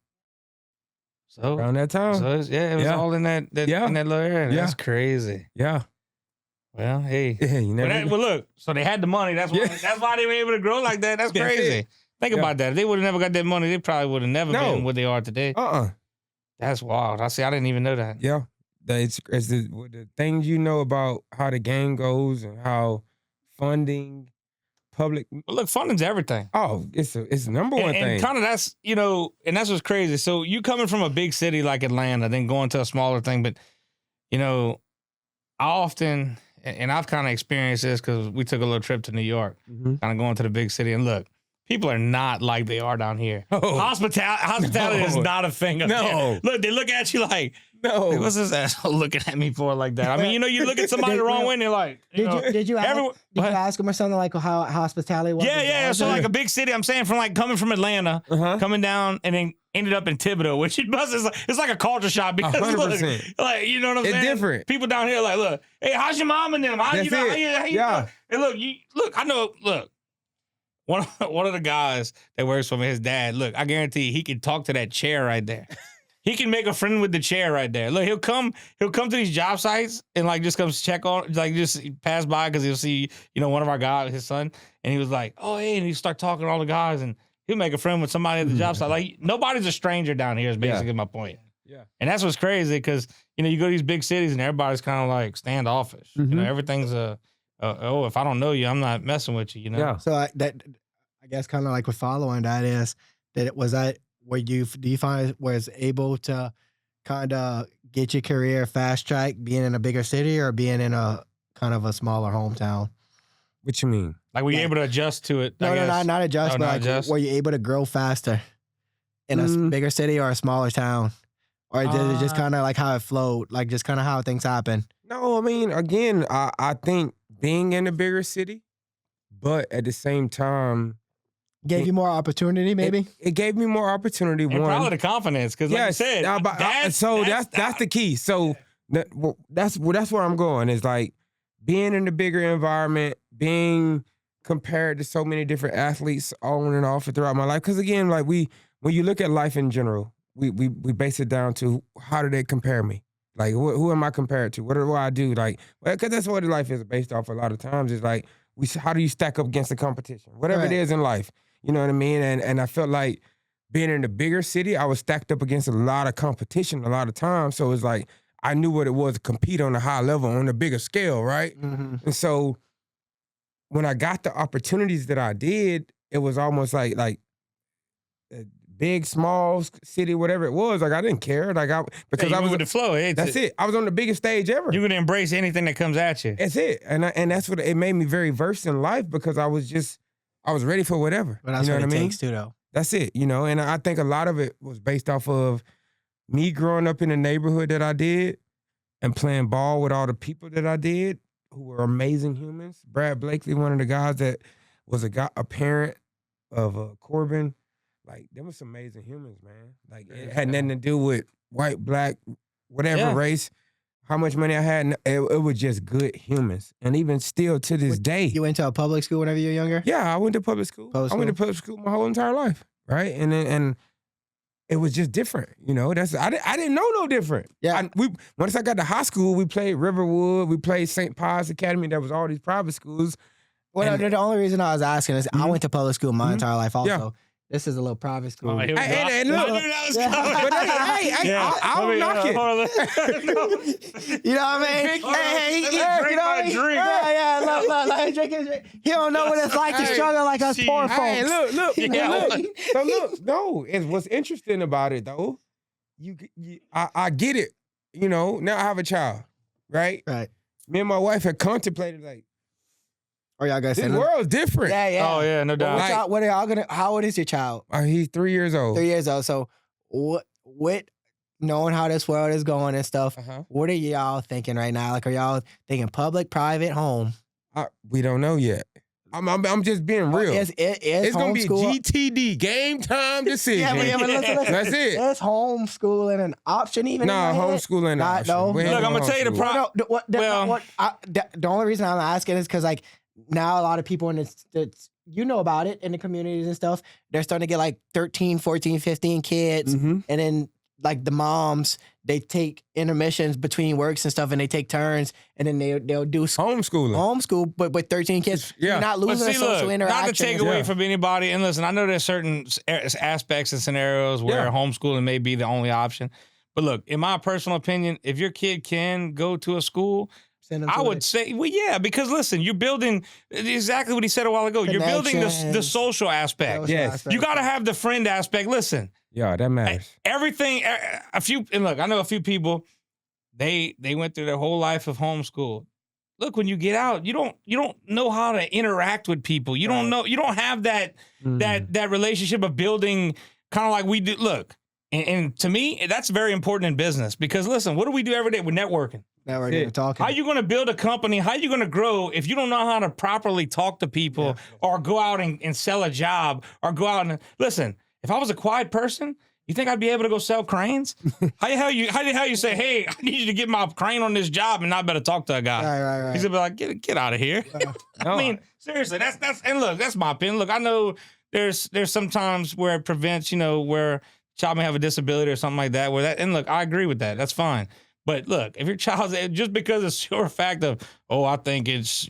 So,
Around that time.
it was
Yeah.
all in that
Yeah.
in that little area.
Yeah.
That's crazy.
Yeah.
Well, hey.
Yeah, you never
Well, look. So they had the money. That's why.
Yeah.
That's why they were able to grow like that. That's
That's
crazy.
it.
Think about that. If they would have never got that money, they probably would have never been what they are today. That's wild. I didn't even know that.
Yeah. It's the things you know about how the game goes and how funding, public.
But look, funding's everything.
Oh, it's the number one thing.
And kind of that's, and that's what's crazy. So you coming from a big city like Atlanta, then going to a smaller thing. But, I often, and I've kind of experienced this because we took a little trip to New York, kind of going to the big city. And look, people are not like they are down here.
Oh.
Hospitality is not a thing up there. Look, they look at you like, what's this asshole looking at me for like that? I mean, you look at somebody the wrong way and they're like,
did you ask him or something like how hospitality was?
Yeah. So like a big city, I'm saying from like coming from Atlanta, coming down and then ended up in Thibodeau, which it's like a culture shock because look, like, you know what I'm saying?
It's different.
People down here like, look, hey, how's your mom and them? How you know?
Yeah.
And look, I know, look. One of the guys that works for me, his dad, look, I guarantee you, he can talk to that chair right there. He can make a friend with the chair right there. Look, he'll come to these job sites and like just comes check on, like just pass by because he'll see, one of our guys, his son, and he was like, oh, hey, and he start talking to all the guys and he'll make a friend with somebody at the job site. Like nobody's a stranger down here is basically my point.
Yeah. And
that's what's crazy because, you go to these big cities and everybody's kind of like standoffish. Everything's if I don't know you, I'm not messing with you,
Yeah.
So I guess kind of like with following that is that do you find was able to kind of get your career fast track being in a bigger city or being in a kind of a smaller hometown?
What you mean?
Like were you able to adjust to it?
No, not adjust, but like adjust? Were you able to grow faster in a bigger city or a smaller town? Or did it just kind of like how it flowed, like just kind of how things happen?
No, I mean, again, I think being in a bigger city, but at the same time,
gave you more opportunity, maybe?
It gave me more opportunity.
And probably the confidence, because like you said, that's
the key. So that's where I'm going. Is like being in a bigger environment, being compared to so many different athletes on and off throughout my life. Because again, like when you look at life in general, we base it down to how do they compare me? Like who am I compared to? What do I do? Like, because that's what life is based off. A lot of times is like how do you stack up against the competition? Whatever it is in life. You know what I mean? And I felt like being in the bigger city, I was stacked up against a lot of competition a lot of times. So it's like I knew what it was to compete on a high level, on a bigger scale, right? Mm-hmm. And so when I got the opportunities that I did, it was almost like a big, small city, whatever it was. Like I didn't care. Like I was
with the flow.
That's it. I was on the biggest stage ever.
You can embrace anything that comes at you.
That's it. And that's what it made me very versed in life because I was ready for whatever.
But that's what it takes too, though.
That's it, and I think a lot of it was based off of me growing up in the neighborhood that I did and playing ball with all the people that I did who were amazing humans. Brad Blakely, one of the guys that was a parent of Corbin. Like, them were some amazing humans, man. Like, it had nothing to do with white, black, whatever race. How much money I had, it was just good humans. And even still to this day. You
went to a public school whenever you were younger?
Yeah, I went to public school. I went to public school my whole entire life, right? And it was just different, I didn't know no different.
Yeah.
Once I got to high school, we played Riverwood, we played St. Pius Academy. There was all these private schools.
Well, the only reson I was asking is I went to public school my entire life also. Yeah. This is a little private school.
Oh, hey, look. I don't knock it.
You know what I mean?
Drink.
Yeah, look, drink. He don't know what it's like to struggle like us poor folks.
Hey, look. So look, no, what's interesting about it, though, I get it. Now I have a child, right?
Right.
Me and my wife had contemplated, like,
or y'all guys
this world's different.
Yeah.
Oh, yeah, no doubt.
How old is your child?
He's 3 years old.
3 years old. So what knowing how this world is going and stuff, what are y'all thinking right now? Like, are y'all thinking public, private, home?
We don't know yet. I'm just being real.
It's
gonna be GTD, game time decision.
but listen.
That's it.
Is homeschooling an option even?
Nah, homeschooling an option.
No.
Look, I'm gonna tell you the problem.
The only reason I'm asking is because like now a lot of people in this, about it in the communities and stuff, they're starting to get like 13, 14, 15 kids, and then like the moms, they take intermissions between works and stuff, and they take turns, and then they'll do homeschool, but with 13 kids, you're not losing a social interaction.
Not to take away from anybody, and listen, I know there's certain aspects and scenarios where homeschooling may be the only option, but look, in my personal opinion, if your kid can go to a school, I would say, well, yeah, because listen, you're building exactly what he said a while ago. You're building the social aspect. Yes, you got to have the friend aspect. Listen,
yeah, that matters.
Everything. And look, I know a few people. They went through their whole life of homeschool. Look, when you get out, you don't know how to interact with people. You don't know. You don't have that relationship of building, kind of like we do. Look, and to me, that's very important in business because listen, what do we do every day? We're networking.
Talking.
How you going to build a company? How you going to grow if you don't know how to properly talk to people or go out and sell a job or go out and listen? If I was a quiet person, you think I'd be able to go sell cranes? How the hell you say, hey, I need you to get my crane on this job and not better talk to a guy?
Right.
He's gonna be like, get out of here. I mean, seriously, that's and look, that's my opinion. Look, I know there's some times where it prevents, where a child may have a disability or something like that. And look, I agree with that. That's fine. But look, if your child's just because it's sure fact of, I think it's,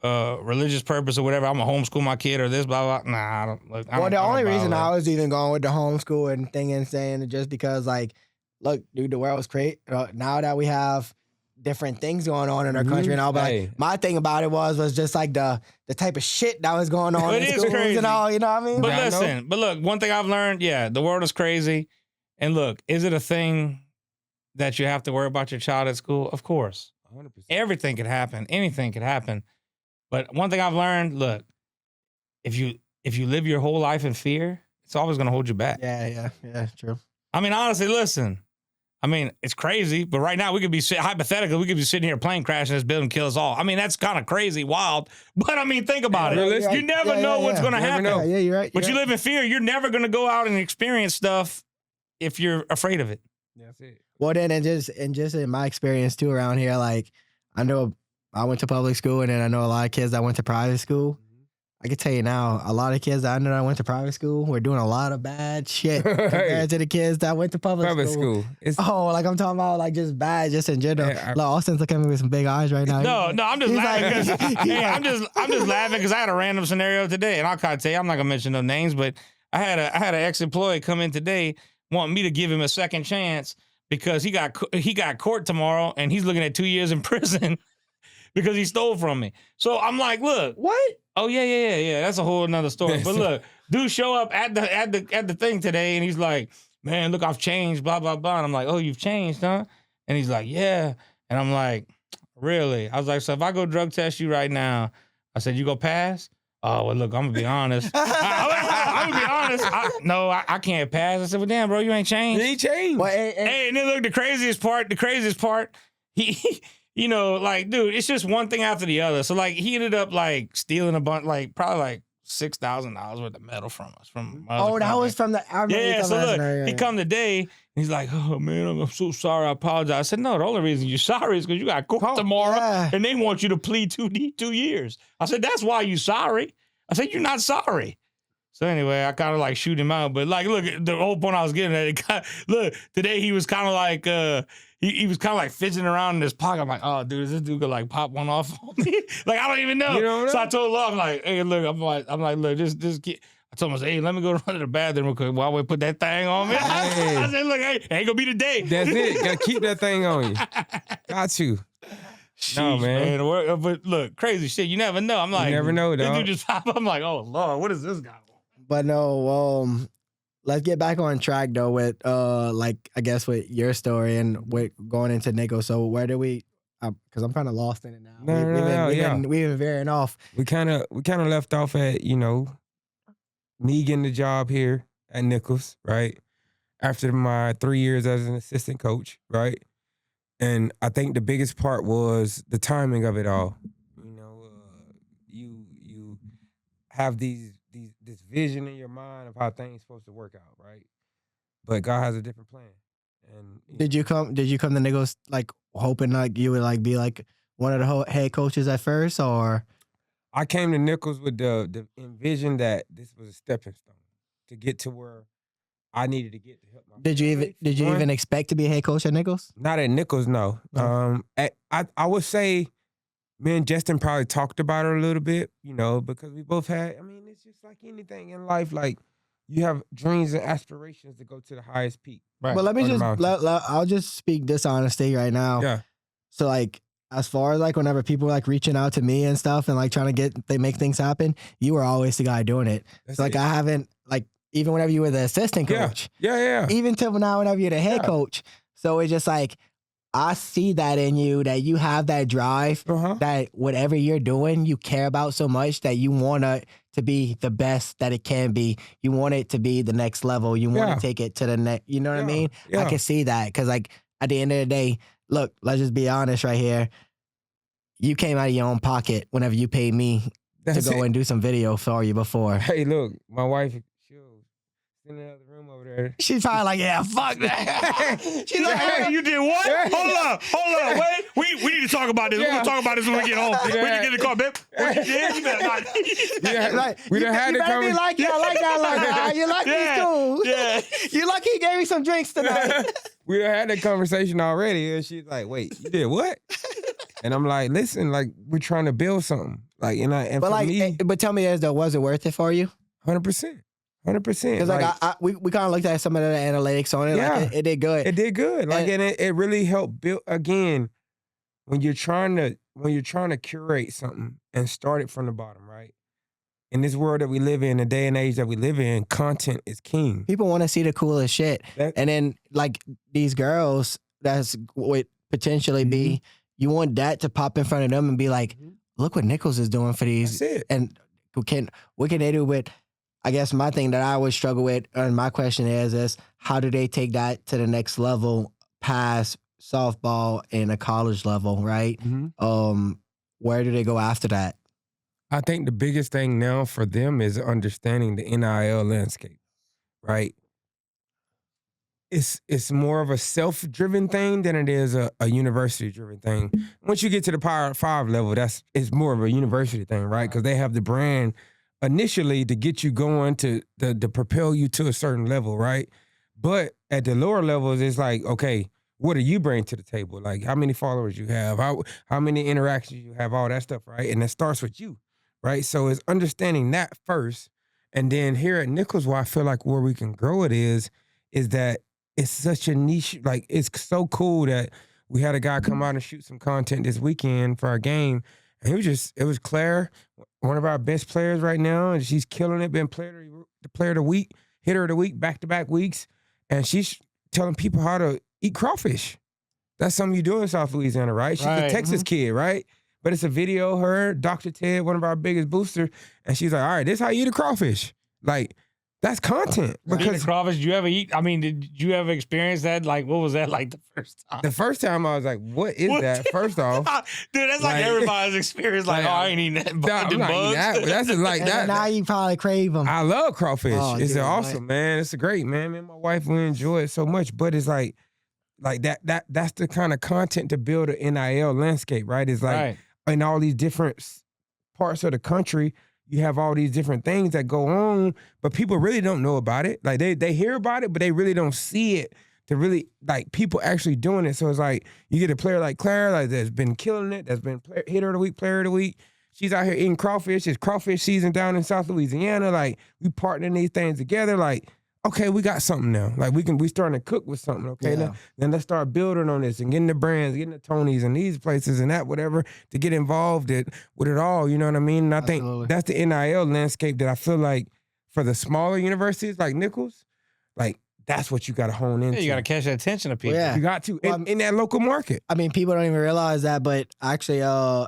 religious purpose or whatever, I'm gonna homeschool my kid or this, blah, blah. Nah, I don't. Look,
the only reason I was even going with the homeschool and thing and saying just because, like, look, dude, the world was great. Now that we have different things going on in our country and all, but like, my thing about it was just like the type of shit that was going on in schools crazy. And all, you know what I mean?
But but look, one thing I've learned, the world is crazy. And look, is it a thing that you have to worry about your child at school? Of course. 100%. Everything could happen. Anything could happen. But one thing I've learned, look, if you live your whole life in fear, it's always going to hold you back.
Yeah, true.
I mean, honestly, listen. I mean, it's crazy, but right now we could be hypothetically, we could be sitting here plane crashing this building, kill us all. I mean, that's kind of crazy, wild. But I mean, think about it. You never know what's going to happen.
Yeah, you're right.
But you live in fear. You're never going to go out and experience stuff if you're afraid of it.
That's it.
Well, then, and just in my experience too around here, like I know I went to public school, and then I know a lot of kids that went to private school. I can tell you now, a lot of kids that I know that went to private school were doing a lot of bad shit compared to the kids that went to public school. Like I'm talking about, like just bad, just in general. Like Austin's looking at me with some big eyes right now.
No, I'm just laughing. I'm just laughing because I had a random scenario today, and I'll kind of tell you, I'm not gonna mention no names, but I had an ex-employee come in today wanting me to give him a second chance. Because he got court tomorrow and he's looking at 2 years in prison because he stole from me. So I'm like, look,
what?
Oh yeah. That's a whole nother story. But look, dude show up at the thing today and he's like, man, look, I've changed, blah blah blah. And I'm like, oh, you've changed, huh? And he's like, yeah. And I'm like, really? I was like, so if I go drug test you right now, I said, you go pass? Oh, well, look, I'm going to be honest. I'm going to be honest. I can't pass. I said, well, damn, bro, you ain't changed.
You ain't changed.
Well, and then look, the craziest part, he like, dude, it's just one thing after the other. So, like, he ended up, like, stealing a bunch, like, probably, like, $6,000 worth of metal from us.
That was from the...
So look, he come today, and he's like, oh, man, I'm so sorry. I apologize. I said, no, the only reason you're sorry is because you got court tomorrow, and they want you to plead 2 years. I said, that's why you sorry. I said, you're not sorry. So anyway, I kind of like shoot him out. But like, look, the whole point I was getting at, look, today he was kind of like, he was kind of like fidgeting around in his pocket. I'm like, oh, dude, is this dude gonna like pop one off on me? Like, I don't even know. So I told Love, I'm like, hey, look, I'm like, look, this kid. I told him, I said, hey, let me go run to the bathroom real quick while we put that thing on me. I said, look, hey, ain't gonna be the day.
That's it. Gotta keep that thing on you. Got you.
Sheesh, no, man. But look, crazy shit. You never know. I'm like,
you never know, dog.
This dude just pop up. I'm like, oh, Lord, what is this guy?
But no, let's get back on track though with like I guess with your story and with going into Nicholls. So where do we? Because I'm kind of lost in it now. We've been veering off.
We kind of left off at me getting the job here at Nicholls, right? After my 3 years as an assistant coach, right? And I think the biggest part was the timing of it all. You have this vision in your mind of how things supposed to work out, right? But God has a different plan. And
did you come to Nicholls like hoping like you would like be like one of the head coaches at first, or?
I came to Nicholls with the envision that this was a stepping stone to get to where I needed to get to help my
Did you
family.
even expect to be a head coach at Nicholls?
Not at Nicholls, no.
No.
I would say me and Justin probably talked about it a little bit, because we both had, it's just like anything in life. Like, you have dreams and aspirations to go to the highest peak.
Right.
But let me
Or the
just,
mountain.
I'll just speak dishonesty right now.
Yeah.
So like, as far as like whenever people like reaching out to me and stuff and like trying to they make things happen, you were always the guy doing it.
That's
So like
it.
I haven't like, even whenever you were the assistant coach,
Yeah.
even till now whenever you're the head
Yeah.
coach. So it's just like, I see that in you, that you have that drive,
Uh-huh.
that whatever you're doing, you care about so much that you want it to be the best that it can be. You want it to be the next level. You want
Yeah.
to take it to the next, you know what I
Yeah.
mean?
Yeah.
I can see that because like at the end of the day, look, let's just be honest right here. You came out of your own pocket whenever you paid me
That's
to go
it.
and do some video for you before.
Hey, look, my wife, she'll in the other room over there.
She's probably like, yeah, fuck that. She's like,
Hey, you did what?
Yeah.
Hold up. Wait. We need to talk about this. We're
Yeah.
gonna talk about this when we get home. We
Yeah.
can get in the car, babe. What you did? You better not.
We done had
you
the
better be
conversation.
like that, like that, like that. You like
Yeah.
me too.
Yeah.
You lucky he gave me some drinks tonight.
We done had that conversation already, and she's like, "Wait, you did what?" And I'm like, "Listen, like we're trying to build something, like, and
But
for
like,
me,
but tell me this though, was it worth it for you?
100%.
Because like we kind of looked at some of the analytics on it.
Yeah.
Like it did good.
it did good. Like, and it really helped build again when you're trying to curate something and start it from the bottom, right? In this world that we live in, the day and age that we live in, content is king.
People want to see the coolest shit,
That-
and then like these girls, that's would potentially be. You want that to pop in front of them and be like, look what Nicholls is doing for these.
That's it.
And what can they do with? I guess my thing that I always struggle with, and my question is how do they take that to the next level past softball and a college level, right? Where do they go after that?
I think the biggest thing now for them is understanding the NIL landscape, right? It's more of a self-driven thing than it is a university-driven thing. Once you get to the Power 5 level, it's more of a university thing, right? Because they have the brand initially to get you going to propel you to a certain level, right? But at the lower levels, it's like, okay, what do you bring to the table? Like how many followers you have, how many interactions you have, all that stuff, right? And it starts with you, right? So it's understanding that first. And then here at Nicholls, where I feel like where we can grow it is that it's such a niche, like it's so cool that we had a guy come out and shoot some content this weekend for our game. And it was Claire, one of our best players right now, and she's killing it, been player of the week, hitter of the week, back-to-back weeks. And she's telling people how to eat crawfish. That's something you do in South Louisiana, right? She's a Texas kid, right? But it's a video, her, Dr. Ted, one of our biggest boosters, and she's like, all right, this is how you eat a crawfish. Like, that's content.
Eating crawfish, did you ever eat? I mean, did you ever experience that? Like, what was that like the first time?
The first time I was like, what is that? First off.
Dude, that's like everybody's experience. Like, I ain't eating that.
I'm not eating that. But that's like
And
that.
now you probably crave them.
I love crawfish. It's
dude,
awesome, man. It's great, man. Me and my wife, we enjoy it so much. But it's like that's the kind of content to build an NIL landscape, right? It's like in all these different parts of the country, you have all these different things that go on, but people really don't know about it. Like they hear about it, but they really don't see it to really like people actually doing it. So it's like you get a player like Claire, like that's been killing it, that's been hitter of the week, player of the week. She's out here eating crawfish. It's crawfish season down in South Louisiana. Like we partnering these things together. Like, okay, we got something now. Like we starting to cook with something. Okay, then let's start building on this and getting the brands, getting the Tonys and these places and that whatever to get involved with it all. You know what I mean? And I think that's the NIL landscape that I feel like for the smaller universities like Nicholls, like that's what you got to hone into.
Yeah, you got to catch the attention of people.
Yeah.
You got to in that local market.
I mean, people don't even realize that, but actually, I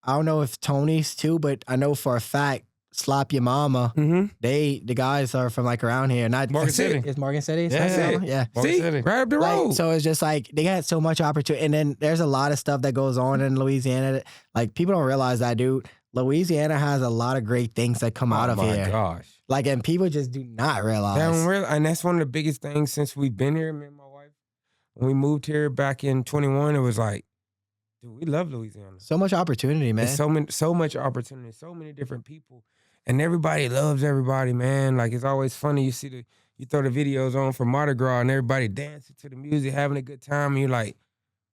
don't know if Tony's too, but I know for a fact, Slap Your Mama, the guys are from like around here. Not
Morgan City.
It's Morgan City?
Yeah.
Yeah.
Morgan
See,
City.
right up the road.
Like, so it's just like they got so much opportunity. And then there's a lot of stuff that goes on in Louisiana. That, like people don't realize that, dude. Louisiana has a lot of great things that come out of here.
Oh my gosh.
Like, and people just do not realize.
And that's one of the biggest things since we've been here, me and my wife. When we moved here back in 21, it was like, dude, we love Louisiana.
So much opportunity, man.
There's so much opportunity, so many different people. And everybody loves everybody, man. Like it's always funny. You You throw the videos on for Mardi Gras and everybody dancing to the music, having a good time, and you're like,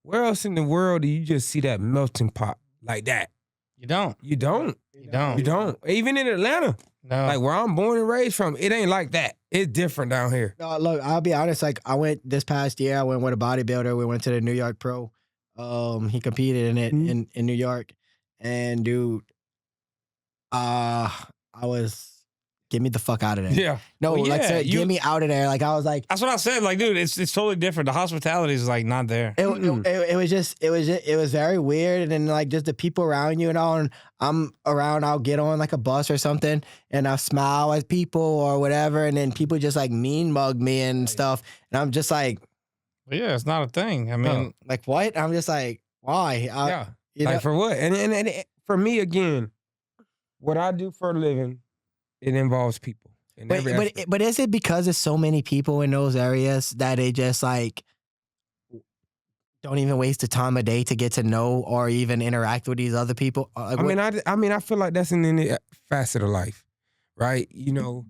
where else in the world do you just see that melting pot like that?
You don't.
You don't.
You don't.
You don't. Even in Atlanta,
No.
like where I'm born and raised from, it ain't like that. It's different down here.
No, look, I'll be honest. Like I went this past year. I went with a bodybuilder. We went to the New York Pro. He competed in it in New York, and dude, I was get me the fuck out of there.
Yeah.
No,
Well,
like
yeah,
said, get me out of there. Like I was like,
That's what I said. Like, dude, it's totally different. The hospitality is like not there.
it was very weird, and then like just the people around you and all. And I'm around, I'll get on like a bus or something, and I'll smile at people or whatever, and then people just like mean mug me and stuff, and I'm just like,
But yeah, it's not a thing. I mean,
like what? I'm just like, why?
Yeah.
You
Like
know?
for what? And for me, again, what I do for a living, it involves people. In every aspect.
But is it because there's so many people in those areas that they just like don't even waste the time of day to get to know or even interact with these other people? Like,
I mean, I feel like that's in any facet of life, right? You know,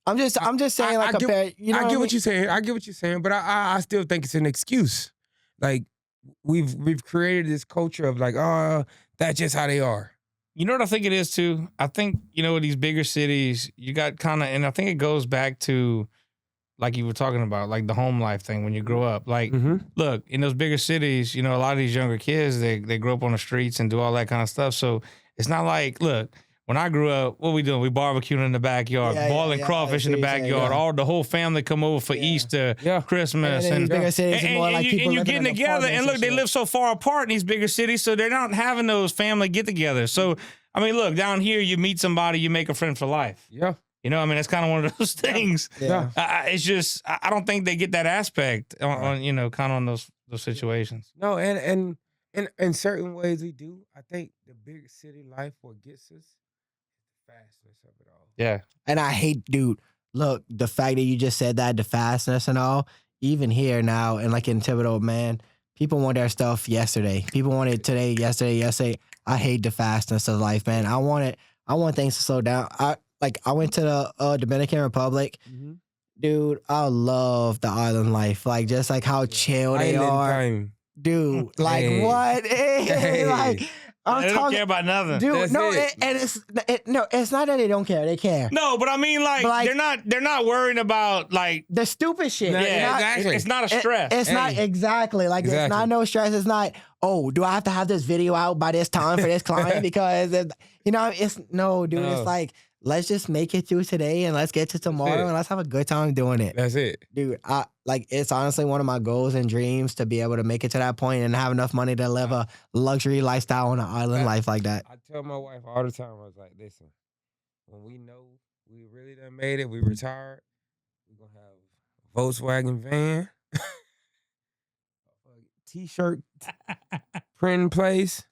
I'm just saying, like,
I get-
compare. You know,
I get what you're saying. I get what you're saying, but I still think it's an excuse. Like we've created this culture of like, oh, that's just how they are.
you know what I think it is too? I think, with these bigger cities, you got kind of, and I think it goes back to, like you were talking about, like the home life thing when you grow up. Like, look, in those bigger cities, a lot of these younger kids, they grow up on the streets and do all that kind of stuff. So it's not like, look, when I grew up, what we doing? We barbecuing in the backyard, boiling crawfish in the backyard. All the whole family come over for Easter, Christmas,
and these bigger cities are more like people
you're
living
getting
in
together. And look,
apartments
they
and
live so far apart in these bigger cities, so they're not having those family get-togethers. So I mean, look, down here, you meet somebody, you make a friend for life.
Yeah.
I mean, it's kind of one of those things.
Yeah.
It's just, I don't think they get that aspect on kind of on those situations.
No, and in certain ways we do. I think the big city life what gets us fastness of it all.
Yeah.
And I hate, dude, look, the fact that you just said that, the fastness and all, even here now and like in Thibodeau, man, people want their stuff yesterday. People want it today, yesterday. I hate the fastness of life, man. I want things to slow down. I went to the Dominican Republic. Dude, I love the island life. Like, just like how chill they
Island
are.
time.
Dude, like
Hey.
what?
Hey.
Like, I'm
They don't
talking,
care about nothing.
dude.
That's
No,
it.
it's not that they don't care. They care.
No, but I mean, like,
But, like,
they're not worrying about like,
The stupid shit.
No,
It's not-
exactly.
it's not a stress.
It's not exactly like it's
Exactly.
not no stress. It's not, oh, do I have to have this video out by this time for this client? Because it's no, dude.
No.
It's like, let's just make it through today and let's get to tomorrow
it.
and let's have a good time doing it.
That's it.
Dude, it's honestly one of my goals and dreams to be able to make it to that point and have enough money to live a luxury lifestyle on an island life like that.
I tell my wife all the time, I was like, listen, when we know we really done made it, we retired, we're gonna have a Volkswagen van, t-shirt print place,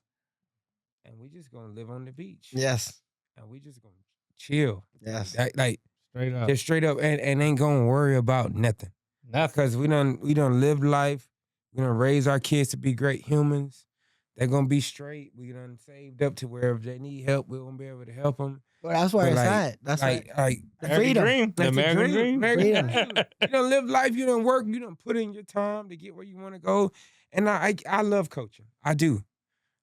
and we just gonna live on the beach.
Yes.
And we just gonna chill.
Yes.
Like
straight up.
just straight up and ain't gonna worry about nothing.
Nothing.
Because we done lived life. We done raised our kids to be great humans. They're gonna be straight. We done saved up to where if they need help, we're gonna be able to help them.
Well, that's where
But
it's
like-
at. That's
like
the
American
freedom.
dream. The
That's the
American dream.
American
Freedom.
dream. You done live life. You done work. You done put in your time to get where you want to go. And I love coaching. I do.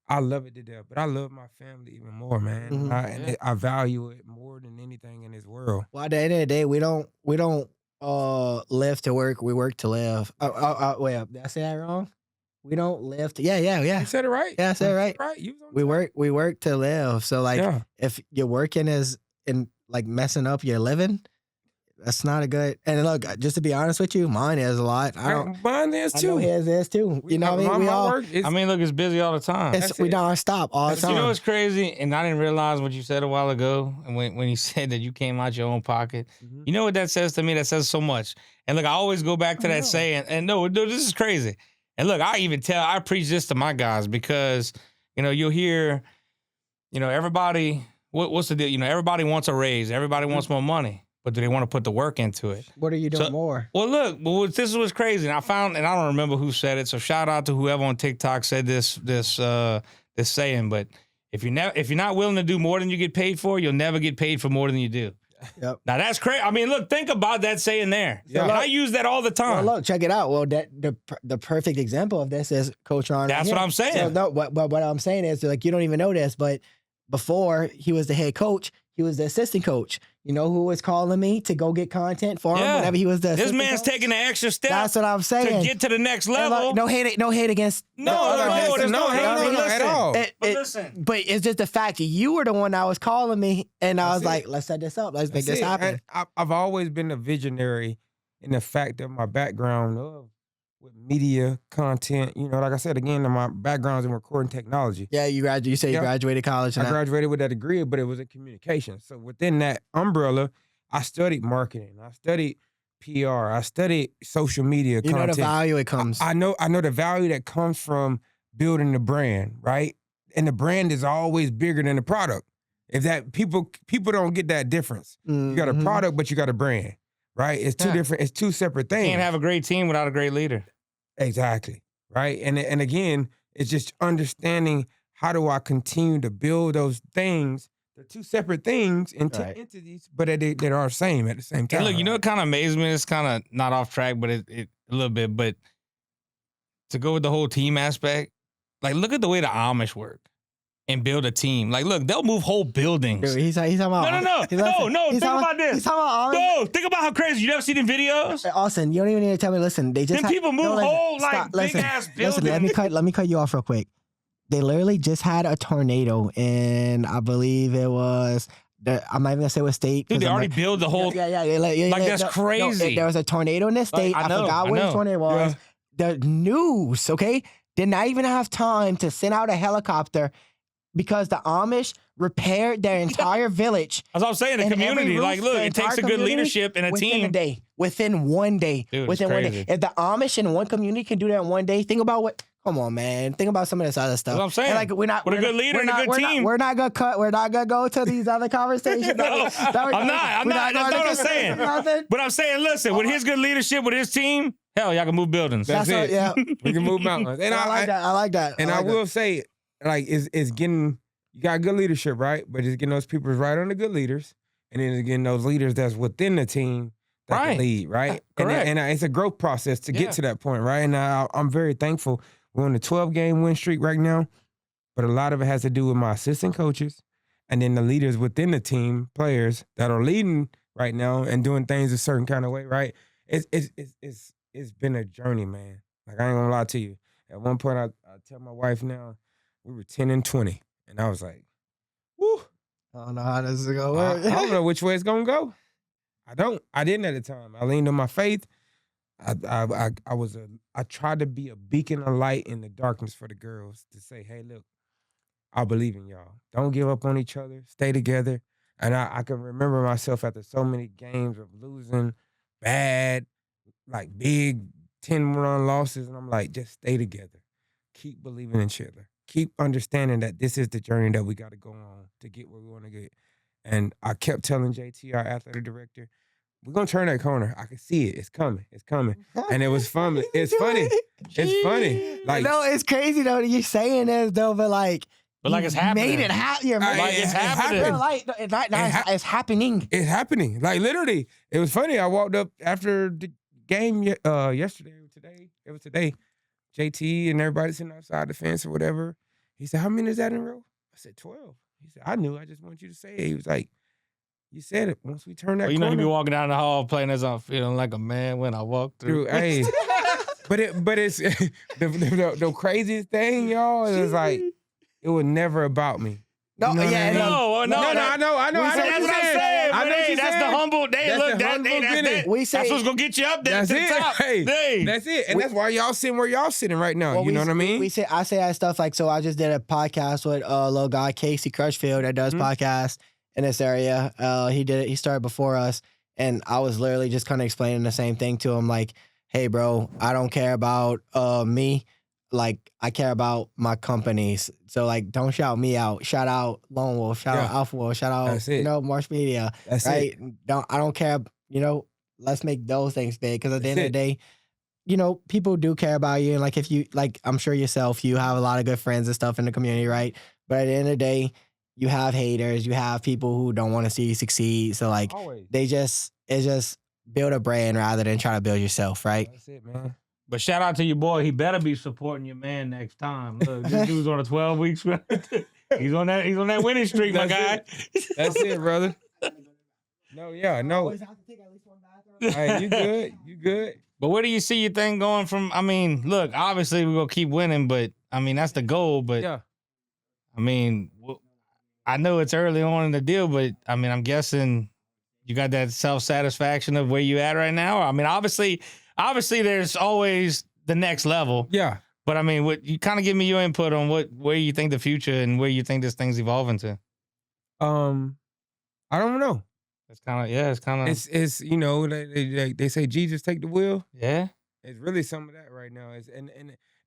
I love it to death. But I love my family even more, man.
Mhm.
I value it more than anything in this world.
Well, at the end of the day, we don't live to work. We work to live. Wait, did I say that wrong? We don't live to. Yeah.
You said it right.
Yeah, I said it right.
Right. You was on
We
time.
work to live. So like,
Yeah.
if your working is in like messing up your living, that's not a good. And look, just to be honest with you, mine is a lot. I don't.
Mine is
I
too.
know his is too. You know what I mean? We
my
all.
work is,
I mean, look, it's busy all the time.
It's,
That's
we
it.
don't stop all the
That's-
time.
You know what's crazy? And I didn't realize what you said a while ago. And when you said that you came out your own pocket,
Mhm.
you know what that says to me? That says so much. And look, I always go back to
I
that
know.
saying. And no, dude, this is crazy. And look, I preach this to my guys because, you'll hear, everybody, what's the deal? Everybody wants a raise. Everybody wants more money. But do they want to put the work into it?
What are you doing
So-
more?
Well, look, this is what's crazy. And I don't remember who said it. So shout out to whoever on TikTok said this saying. But if you're not willing to do more than you get paid for, you'll never get paid for more than you do.
Yep.
Now that's crazy. I mean, look, think about that saying there.
Yeah.
And I use that all the time.
Well, look, check it out. Well, the perfect example of this is Coach Ron.
That's what I'm saying.
So, no, what I'm saying is, like, you don't even know this, but before he was the head coach, he was the assistant coach. You know who was calling me to go get content for him whenever he was the
This
assistant
man's
coach?
taking the extra step.
That's what I'm saying.
To get to the next
And
level.
look, no hate against
No,
the
no,
other
there's no hate
at all.
But listen.
But it's just the fact that you were the one that was calling me, and I
That's
was
it.
like, let's set this up. Let's make
That's
this
it.
happen.
And I've always been a visionary in the fact of my background with media content. You know, like I said again, my background's in recording technology.
Yeah, you said you
Yep.
graduated college. And
I graduated with that degree, but it was in communication. So within that umbrella, I studied marketing. I studied PR. I studied social media
you know
content.
the value it comes.
I know the value that comes from building the brand, right? And the brand is always bigger than the product. If that people don't get that difference. You got a
Mhm.
product, but you got a brand, right? It's two different. It's two separate things.
Can't have a great team without a great leader.
Exactly. Right. And again, it's just understanding how do I continue to build those things. They're two separate things into
Right.
entities, but they are the same at the same time.
And look, you know what kind of amazes me? It's kind of not off track, but it a little bit. But to go with the whole team aspect, like look at the way the Amish work and build a team. Like, look, they'll move whole buildings.
Dude, he's talking about
No. Think about this.
He's talking about
No, think about how crazy. You never see them videos?
Austin, you don't even need to tell me. Listen, they just
Them people move
listen,
whole like
stop,
big
listen,
ass
Listen,
buildings.
let me cut you off real quick. They literally just had a tornado, and I believe it was. I'm not even gonna say what state.
Dude,
'cause
they
I'm
already
like,
build the whole.
like
that's crazy.
there was a tornado in this state.
I
I
know,
forgot
I
which
know.
one it was. The news, okay, did not even have time to send out a helicopter because the Amish repaired their entire village.
That's what I'm saying. The
and every
community,
roof,
like, look,
the
it takes
entire
a good
community
leadership and a
within
team.
a day, within one day,
Dude, it's
within one day.
crazy.
If the Amish in one community can do that in one day, think about what. Come on, man. Think about some of this other stuff.
That's what I'm saying.
And like
With a good leader and a good team.
We're not gonna go to these other conversations.
No, I'm not. That's not what I'm saying. But I'm saying, listen, with his good leadership, with his team, hell, y'all can move buildings.
That's it.
Yeah.
We can move mountains. And
I like that. I like that.
And I
like
will say, like, it's getting, you got good leadership, right? But it's getting those people right on the good leaders. And then it's getting those leaders that's within the team that
Right.
can lead, right?
Correct.
And it's a growth process to
Yeah.
get to that point, right? And I'm very thankful. We're on a 12-game win streak right now. But a lot of it has to do with my assistant coaches and then the leaders within the team, players that are leading right now and doing things a certain kind of way, right? It's been a journey, man. Like, I ain't gonna lie to you. At one point, I tell my wife now, we were 10-20. And I was like, woo.
I don't know how this is gonna
I
work.
don't know which way it's gonna go. I didn't at the time. I leaned on my faith. I tried to be a beacon of light in the darkness for the girls to say, hey, look, I believe in y'all. Don't give up on each other. Stay together. And I can remember myself after so many games of losing bad, like big 10-run losses. And I'm like, just stay together. Keep believing in each other. Keep understanding that this is the journey that we got to go on to get where we want to get. And I kept telling JT, our athletic director, we're going to turn that corner. I can see it. It's coming. It's coming. And it was fun. It's funny. It's funny. Like,
no, it's crazy though that you're saying this though, but like
it's
you
happening.
Made it happen.
Like, it's happening.
No, like, it's happening.
It's happening. Like, literally, it was funny. I walked up after the game yesterday or today. It was today. JT and everybody sitting outside the fence or whatever. He said, how many is that in a row? I said, 12. He said, I knew. I just want you to say it. He was like, you said it. Once we turn that
You know,
corner.
he be walking down the hall playing as I'm feeling like a man when I walk through.
Dude, hey. But it's the craziest thing, y'all, is like, it was never about me.
No,
You know what I mean?
No,
I know.
That's what I'm saying.
I know what you're
That's
saying.
the humble.
We say
That's what's gonna get you up there
That's
to the
it.
top.
Hey, that's it. And that's why y'all sitting where y'all sitting right now.
Well,
you know what I mean?
I say that stuff like, so I just did a podcast with a little guy, Casey Crutchfield, that does podcasts in this area. He started before us, and I was literally just kind of explaining the same thing to him, like, hey, bro, I don't care about me. Like, I care about my companies. So, like, don't shout me out. Shout out Lone Wolf. Shout out Alpha Wolf. Shout out, Marsh Media.
That's
right?
it.
I don't care. Let's make those things big. Because at the end of the day, people do care about you. And like, if you, like, I'm sure yourself, you have a lot of good friends and stuff in the community, right? But at the end of the day, you have haters, you have people who don't want to see you succeed. So like
Always.
it's just build a brand rather than try to build yourself, right?
That's it, man.
But shout out to your boy. He better be supporting your man next time. Look, this dude's on a 12-week sprint. He's on that winning streak, my guy.
That's it, brother. No, yeah, no. Hey, you good? You good?
But where do you see your thing going from? I mean, look, obviously we're gonna keep winning, but I mean that's the goal. But
Yeah.
I mean, I know it's early on in the deal, but I mean, I'm guessing you got that self-satisfaction of where you at right now. I mean, obviously there's always the next level.
Yeah.
But I mean, what you kind of give me your input on where you think the future and where you think this thing's evolving to.
I don't know.
It's kind of
It's you know they say Jesus take the wheel.
yeah.
It's really some of that right now. It's and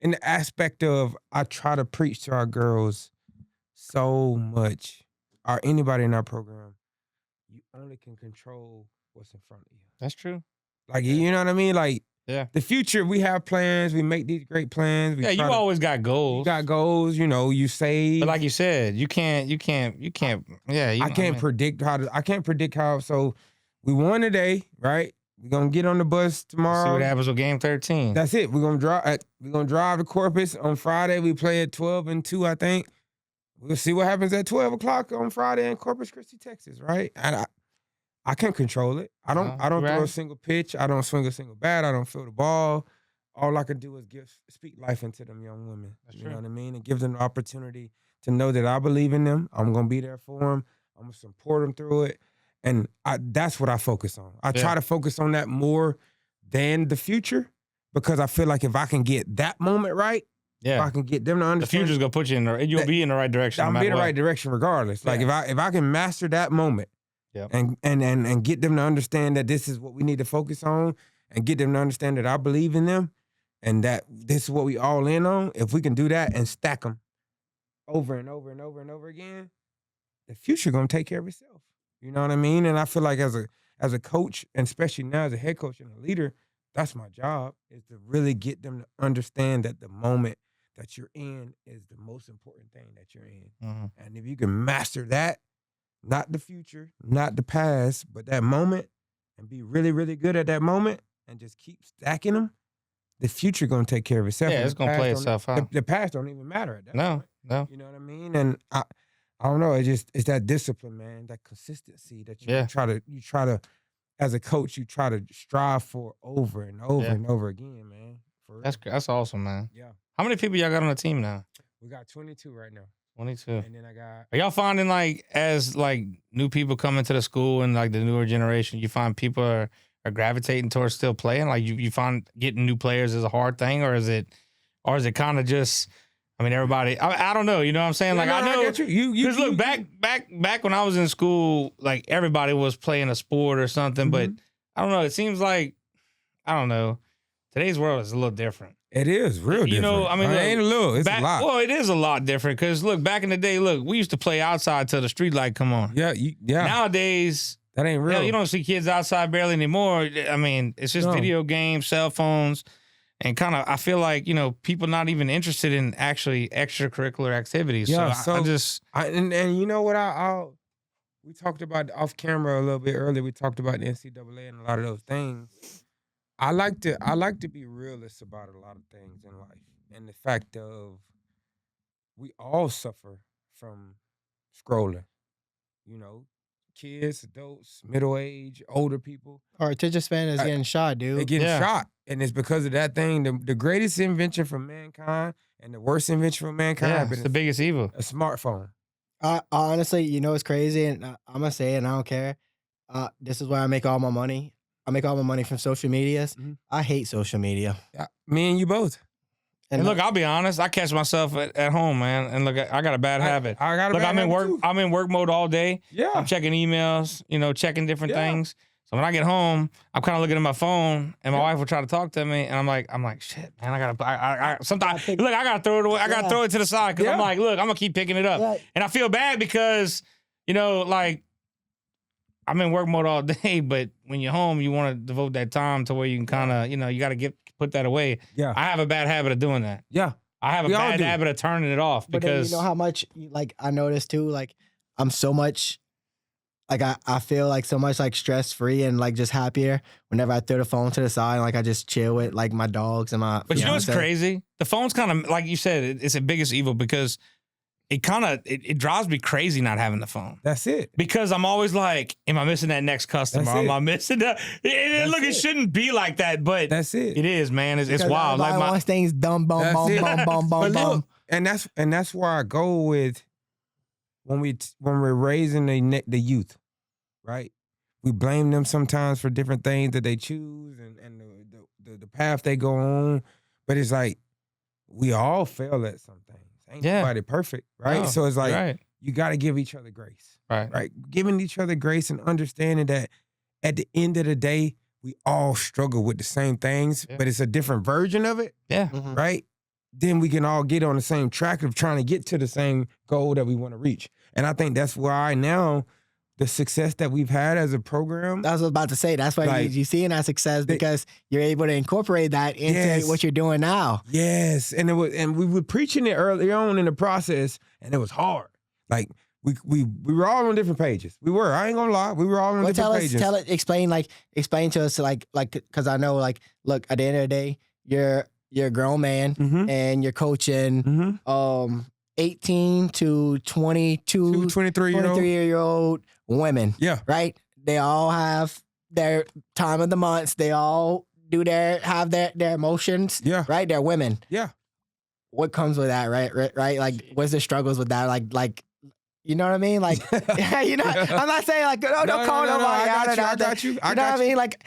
in the aspect of I try to preach to our girls so much, or anybody in our program, you only can control what's in front of you.
That's true.
Like you know what I mean? Like the future, we have plans. We make these great plans.
You always got goals.
You got goals. You know, you save.
But like you said, you can't. Yeah,
I can't predict how. So we won today, right? We're gonna get on the bus tomorrow.
See what happens with game 13.
That's it. We're gonna drive. To Corpus on Friday. We play at 12 and 2, I think. We'll see what happens at 12 o'clock on Friday in Corpus Christi, Texas, right? And I can't control it. I don't throw a single pitch. I don't swing a single bat. I don't fill the ball. All I can do is speak life into them young women.
That's
you
true.
know what I mean? And give them the opportunity to know that I believe in them. I'm gonna be there for them. I'm gonna support them through it. And that's what I focus on. I try to focus on that more than the future, because I feel like if I can get that moment right, if I can get them to understand,
the future's gonna put you you'll be in the right direction.
I'll be in the right direction regardless. Like if I can master that moment, and get them to understand that this is what we need to focus on, and get them to understand that I believe in them, and that this is what we all in on. If we can do that and stack them over and over and over and over again, the future gonna take care of itself. You know what I mean? And I feel like as a coach, and especially now as a head coach and a leader, that's my job, is to really get them to understand that the moment that you're in is the most important thing that you're in.
Mm-hmm.
And if you can master that, not the future, not the past, but that moment, and be really, really good at that moment, and just keep stacking them, the future gonna take care of itself.
Yeah, it's gonna play itself out.
The past don't even matter at that point.
No.
You know what I mean? And I don't know. It's that discipline, man, that consistency that you try to, as a coach, you try to strive for over and over and over again, man. For real.
That's awesome, man.
Yeah.
How many people y'all got on the team now?
We got 22 right now.
22.
And then I got.
Are y'all finding as new people coming to the school and like the newer generation, you find people are gravitating towards still playing? Like you find getting new players is a hard thing, or is it kind of just? I mean, everybody. I don't know. You know what I'm saying? Like I know.
I get you.
Because look, back when I was in school, like everybody was playing a sport or something. But I don't know. It seems like I don't know. Today's world is a little different.
It is real different.
You know, I mean,
it ain't a little. It's a lot.
Well, it is a lot different because look, back in the day, we used to play outside till the street light come on.
Yeah.
Nowadays,
that ain't real.
You don't see kids outside barely anymore. I mean, it's just video games, cell phones, and kind of. I feel like people not even interested in actually extracurricular activities.
Yeah.
So I just
and you know what we talked about off camera a little bit earlier. We talked about the NCAA and a lot of those things. I like to be realist about a lot of things in life, and the fact of we all suffer from scrolling. Kids, adults, middle age, older people.
Our attention span is getting shot, dude.
They're getting shot, and it's because of that thing. The greatest invention for mankind and the worst invention for mankind.
It's the biggest evil.
A smartphone.
Honestly, it's crazy, and I'm gonna say it, and I don't care. This is where I make all my money. I make all my money from social medias.
Mm-hmm.
I hate social media.
Me and you both.
And look, I'll be honest. I catch myself at home, man. And look, I got a bad habit. I'm in work. I'm in work mode all day.
Yeah.
I'm checking emails. Checking different things. So when I get home, I'm kind of looking at my phone, and my wife will try to talk to me, and I'm like, shit, man. I sometimes look. I gotta throw it away. I gotta throw it to the side because I'm like, look, I'm gonna keep picking it up, and I feel bad because like. I'm in work mode all day, but when you're home, you want to devote that time to where you can kind of, you got to put that away.
Yeah.
I have a bad habit of doing that.
Yeah.
I have a bad habit of turning it off
but
because
then how much, I noticed too, I'm so much like I feel like so much like stress free and like just happier whenever I throw the phone to the side and like I just chill with like my dogs and my.
But you know what's
fiance.
crazy? The phone's kind of like you said. It's the biggest evil because it kind of it drives me crazy not having the phone.
That's it.
Because I'm always like, am I missing that next customer?
That's
Am
it.
I missing that? Look, it shouldn't be like that, but
That's it.
it is, man. It's
Because
wild. Like
everybody wants things done, boom,
That's
boom,
it.
boom, boom,
But
boom,
look,
boom.
and that's where I go with when we're raising the youth, right? We blame them sometimes for different things that they choose and the path they go on, but it's like we all fail at some things. Ain't nobody perfect, right?
No,
so it's like
right.
you got to give each other grace,
Right.
right? Giving each other grace and understanding that at the end of the day, we all struggle with the same things,
Yeah.
but it's a different version of it,
Yeah.
Mhm.
right? Then we can all get on the same track of trying to get to the same goal that we want to reach. And I think that's why now the success that we've had as a program.
That's what I was about to say. That's why
Like,
you seeing that success because you're able to incorporate that into
Yes.
what you're doing now.
Yes, and we were preaching it early on in the process, and it was hard. Like we were all on different pages. We were. I ain't gonna lie. We were all on
Well,
different pages.
explain to us like because I know like look at the end of the day you're a grown man
Mm-hmm.
and you're coaching
Mm-hmm.
18 to 22, 23-year-old women.
Yeah.
Right? They all have their time of the months. They all have their emotions.
Yeah.
Right? They're women.
Yeah.
What comes with that, right? Like what's the struggles with that? Like you know what I mean? Like you know, I'm not saying like don't call nobody out.
I got you.
You know what I mean? Like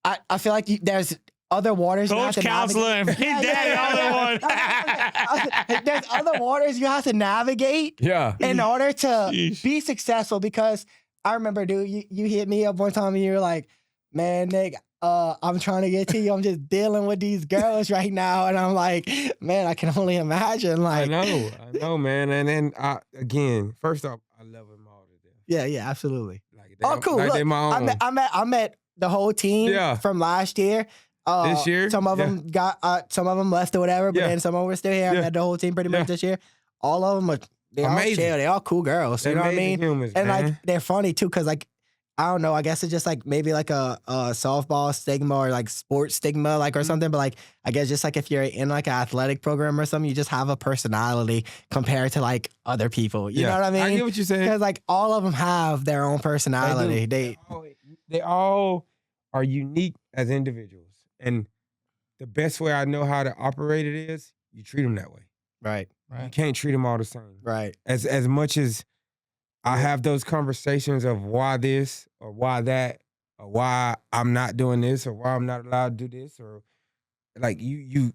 I feel like there's other waters. you have
Coach,
to
counselor, and
navigate.
daddy, all in one.
There's other waters you have to navigate
Yeah.
in order to
Sheesh.
be successful. Because I remember, dude, you hit me up one time and you were like, "Man, Nick, I'm trying to get to you. I'm just dealing with these girls right now." And I'm like, "Man, I can only imagine." Like,
I know, man. And then again, first off, I love them all to death.
yeah, absolutely.
Like
Oh, cool.
Like
Look,
they my own.
I met the whole team
Yeah.
from last year.
This year?
Some of them some of them left or whatever, but
Yeah.
then some of them were still here. I
Yeah.
met the whole team pretty much
Yeah.
this year. All of them they all
Amazing.
chill. They all cool girls.
They're
You know what I
amazing
mean?
humans,
And
man.
like they're funny too, because like I don't know. I guess it's just like maybe like a softball stigma or like sports stigma, like or
Mm-hmm.
something. But like I guess just like if you're in like an athletic program or something, you just have a personality compared to like other people. You know what I mean?
I get what you're saying.
Because like all of them have their own personality.
They all are unique as individuals, and the best way I know how to operate it is you treat them that way.
Right,
You can't treat them all the same.
right.
As much as I have those conversations of why this or why that or why I'm not doing this or why I'm not allowed to do this, or like you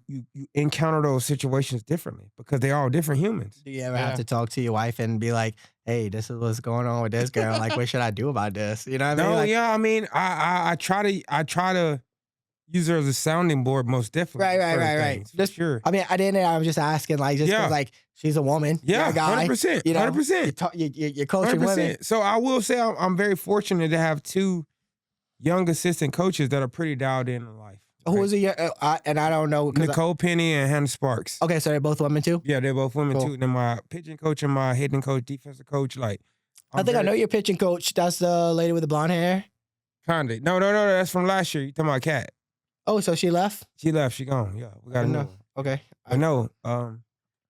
encounter those situations differently because they're all different humans.
Do you ever have to talk to your wife and be like, "Hey, this is what's going on with this girl. Like, what should I do about this?" You know what I mean?
No,
Like,
yeah, I mean, I try to use her as a sounding board, most definitely.
Right,
for
right,
certain
right, right.
things, for
Just-
sure.
I mean, I didn't. I'm just asking, like, just because,
Yeah.
like, she's a woman. you're
Yeah,
a guy.
100%.
You know,
100%.
You're coaching women.
100%. So I will say I'm very fortunate to have two young assistant coaches that are pretty dialed in life.
Who was it? And I don't know. 'Cause
Nicole Penny and Hannah Sparks.
okay, so they're both women too.
Yeah, they're both women
Cool.
too. Then my pitching coach and my hitting coach, defensive coach, like
I think I know your pitching coach. That's the lady with the blonde hair.
Kinda. No, that's from last year. You talking about Kat?
Oh, so she left?
She left. She gone. Yeah, we got to
know.
know.
Okay.
I know.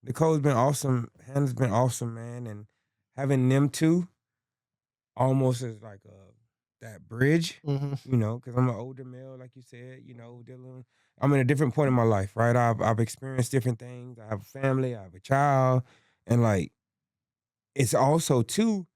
Nicole's been awesome. Hannah's been awesome, man. And having them two almost as like that bridge,
Mm-hmm.
you know, because I'm an older male, like you said, you know, I'm in a different point in my life, right? I've experienced different things. I have a family. I have a child. And like, it's also too,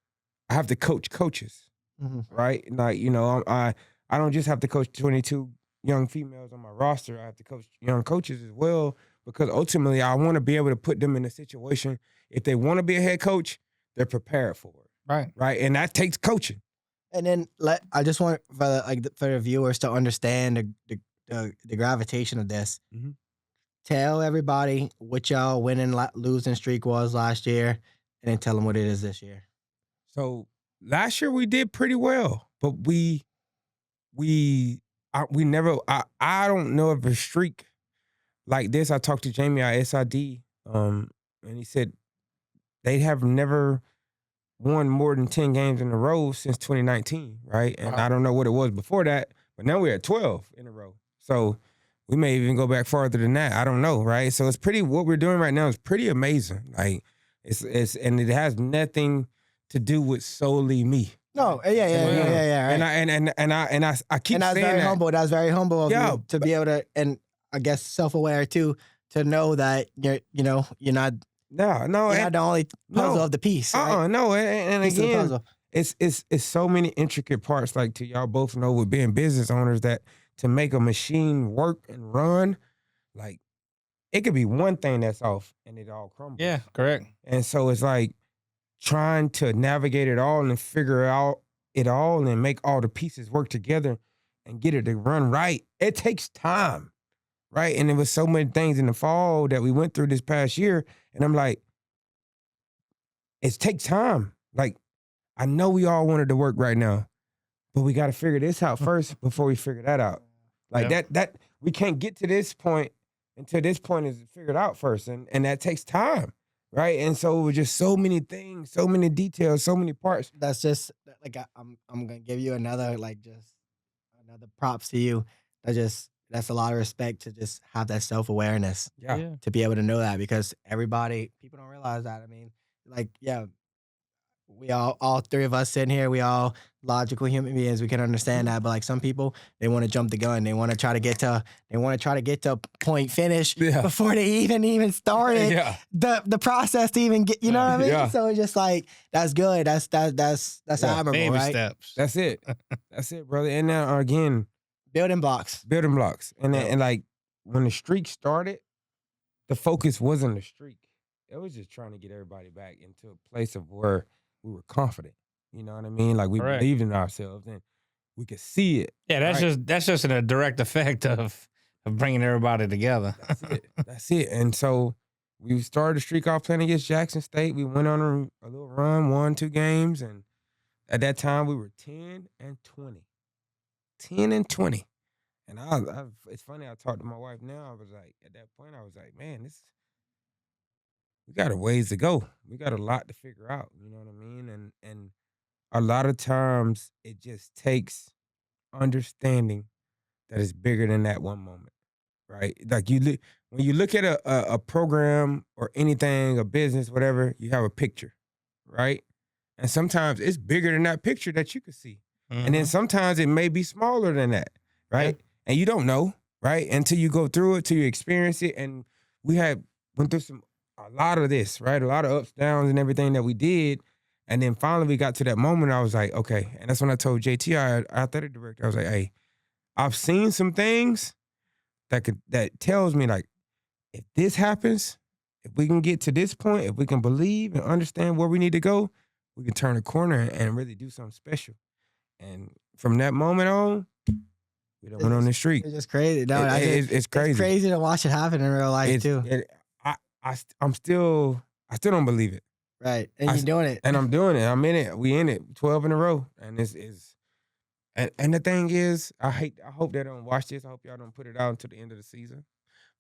I have to coach coaches,
Mm-hmm.
right? Like, you know, I don't just have to coach 22 young females on my roster. I have to coach young coaches as well, because ultimately I want to be able to put them in a situation, if they want to be a head coach, they're prepared for it.
Right.
Right. And that takes coaching.
And then I just want for the viewers to understand the gravitation of this.
Mhm.
Tell everybody what y'all winning losing streak was last year, and then tell them what it is this year.
So last year we did pretty well, but we never. I don't know of a streak like this. I talked to Jamie at SID, and he said they have never won more than 10 games in a row since 2019, right? And I don't know what it was before that, but now we're at 12 in a row. So we may even go back farther than that. I don't know, right? So it's pretty. What we're doing right now is pretty amazing. Like it's and it has nothing to do with solely me.
No, yeah. Right.
And I keep
and that's
saying
very
that.
humble. That's very humble of you to be able to, and I guess self-aware too, to know that you're not
you're not
the only puzzle of the piece. Right?
No, and
Piece of the
again,
puzzle.
it's so many intricate parts. Like to y'all both know, with being business owners, that to make a machine work and run, like it could be one thing that's off and it all crumbles.
Yeah, correct.
And so it's like trying to navigate it all and figure out it all and make all the pieces work together and get it to run right. It takes time, right? And there was so many things in the fall that we went through this past year, and I'm like, it takes time. Like, I know we all wanted to work right now, but we got to figure this out first before we figure that out. Like that we can't get to this point until this point is figured out first, and that takes time, right? And so it was just so many things, so many details, so many parts.
That's just like I'm gonna give you another props to you. That's a lot of respect to just have that self-awareness.
Yeah.
To be able to know that, because people don't realize that. I mean, like, we all three of us sitting here, we all logical human beings. We can understand that, but like some people, they want to jump the gun. They want to try to get to point finish before they even started the process to even get. You know what I mean?
Yeah.
So it's just like that's good. That's admirable,
Baby
right?
steps.
That's it. That's it, brother. And now again,
Building blocks.
And and like when the streak started, the focus wasn't the streak. It was just trying to get everybody back into a place of where we were confident. You know what I mean? Like we believed in ourselves and we could see it.
Yeah, that's just a direct effect of bringing everybody together.
That's it. And so we started the streak off playing against Jackson State. We went on a little run, won 2 games, and at that time we were 10-20. 10-20. And it's funny, I talked to my wife now. I was like, at that point, I was like, man, we got a ways to go. We got a lot to figure out. You know what I mean? And a lot of times it just takes understanding that it's bigger than that one moment, right? Like when you look at a program or anything, a business, whatever, you have a picture, right? And sometimes it's bigger than that picture that you can see. Mm-hmm. And then sometimes it may be smaller than that, right? Yeah. And you don't know, right? Until you go through it, till you experience it. And we went through a lot of this, right? A lot of ups, downs, and everything that we did. And then finally we got to that moment. I was like, okay. And that's when I told JT, our athletic director, I was like, hey, I've seen some things that tells me, like, if this happens, if we can get to this point, if we can believe and understand where we need to go, we can turn a corner and really do something special. And from that moment on, we done went on the streak.
It's just crazy. No,
it's crazy.
It's crazy to watch it happen in real life too.
I still don't believe it.
Right, and you're doing it.
And I'm doing it. I'm in it. We in it. 12 in a row. And and the thing is, I hope they don't watch this. I hope y'all don't put it out until the end of the season.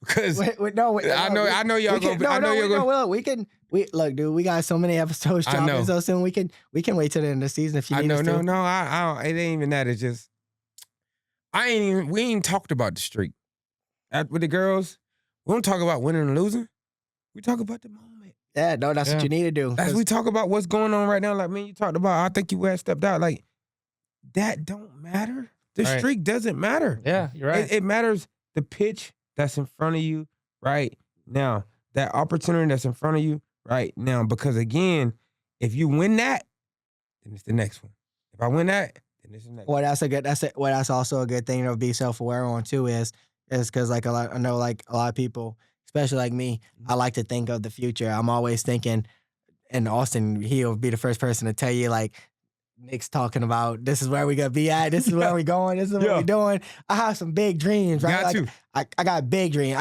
Because I know y'all gonna.
Look, dude. We got so many episodes dropping so soon. We can wait till the end of the season if you need us to.
No. It ain't even that. It's just we ain't talked about the streak. With the girls, we don't talk about winning and losing. We talk about the moment.
Yeah, no, that's what you need to do.
We talk about what's going on right now. Like, man, you talked about, I think you had stepped out. Like, that don't matter. The streak doesn't matter.
Yeah, you're right.
It matters the pitch that's in front of you right now. That opportunity that's in front of you right now. Because, again, if you win that, then it's the next one. If I win that, then it's the next one.
That's also a good thing to be self-aware on, too, is because, like, I know, like, a lot of people, especially like me, I like to think of the future. I'm always thinking, and Austin, he'll be the first person to tell you, like, Nick's talking about, this is where we gonna be at, this is where we going, this is what we're doing. I have some big dreams, right? I got big dreams.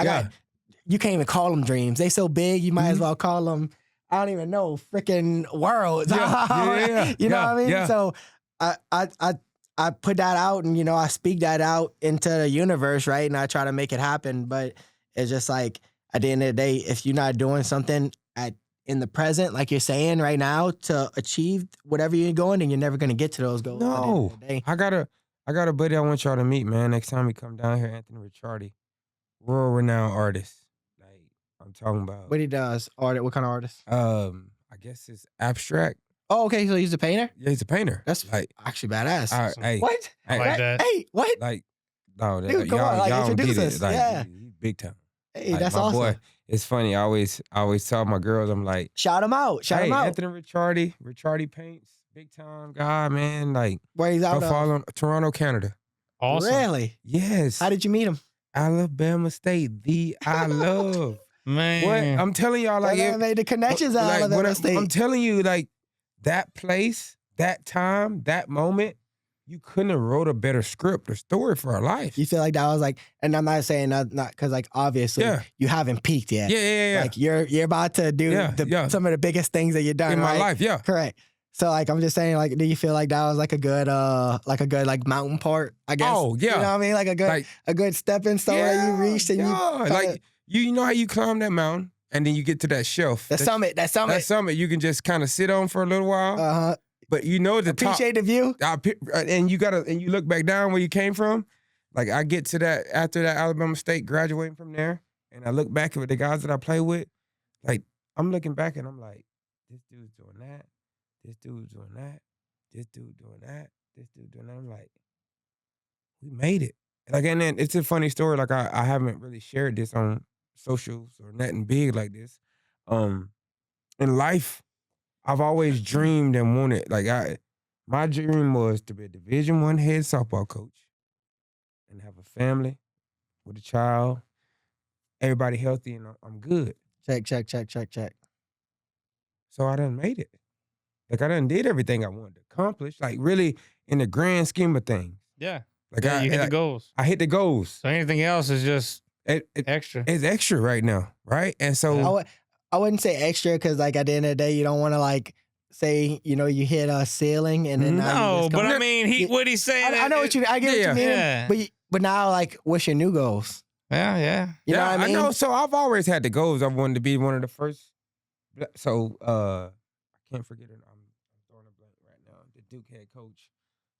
You can't even call them dreams. They so big, you might as well call them, I don't even know, freaking worlds. You know what I mean? Yeah. So I put that out, and, I speak that out into the universe, right? And I try to make it happen, but it's just like, at the end of the day, if you're not doing something in the present, like you're saying right now, to achieve whatever you're going, and you're never going to get to those goals. At the end
No,
of the day.
I got a buddy I want y'all to meet, man. Next time we come down here, Anthony Ricciardi, world renowned artist. Like I'm talking about.
What he does, art. What kind of artist?
I guess it's abstract.
Oh, okay. So he's a painter.
Yeah, he's a painter.
That's
like,
actually badass.
hey,
What?
I like that.
Hey, what?
like, no,
Dude, come on,
y'all,
like,
y'all don't get
introduce
it.
us.
Like,
Yeah.
he's big time.
Hey,
Like,
that's
my
awesome.
boy, it's funny. I always tell my girls, I'm like,
Shout him out. Shout
hey,
him out.
Anthony Ricciardi paints, big time guy, man. Like,
Where he's
go
out of.
follow him, Toronto, Canada.
Awesome.
Really?
Yes.
How did you meet him?
Alabama State, the I love.
Man.
What? I'm telling y'all, like,
I made the connections at
like,
Alabama State.
I'm telling you, like, that place, that time, that moment, you couldn't have wrote a better script or story for our life.
You feel like that was like, and I'm not saying not because like obviously
Yeah.
you haven't peaked yet.
Yeah.
Like you're about to do some of the biggest things that you've done
in my
right?
life, yeah.
Correct. So like I'm just saying, like, do you feel like that was like a good mountain part? I guess.
Oh, yeah.
You know what I mean? Like a good stepping stone that you reached and you
like you know how you climb that mountain and then you get to that shelf.
the summit. That summit.
That summit you can just kind of sit on for a little while. But you know the
Appreciate
top,
the view.
and you look back down where you came from. Like I get to that after that Alabama State, graduating from there, and I look back at the guys that I play with. Like I'm looking back and I'm like, this dude's doing that, this dude's doing that, this dude doing that, this dude doing that. I'm like, we made it. Like, and then it's a funny story. Like I haven't really shared this on socials or nothing big like this. In life, I've always dreamed and wanted, my dream was to be a Division I head softball coach and have a family with a child, everybody healthy, and I'm good.
Check.
So I done made it. Like I done did everything I wanted to accomplish, like really in the grand scheme of things.
Yeah.
Like
You hit the goals.
I hit the goals.
So anything else is just extra.
It's extra right now, right? And so
I wouldn't say extra because like at the end of the day, you don't want to like say, you hit a ceiling and then now you
No,
just
but
come-
I mean, what he's saying.
I know what you. I get what you mean.
Yeah.
But now, like, what's your new goals?
Yeah.
You know what I mean?
I know. So I've always had the goals. I wanted to be one of the first. So I can't forget her. I'm throwing a blank right now. The Duke head coach.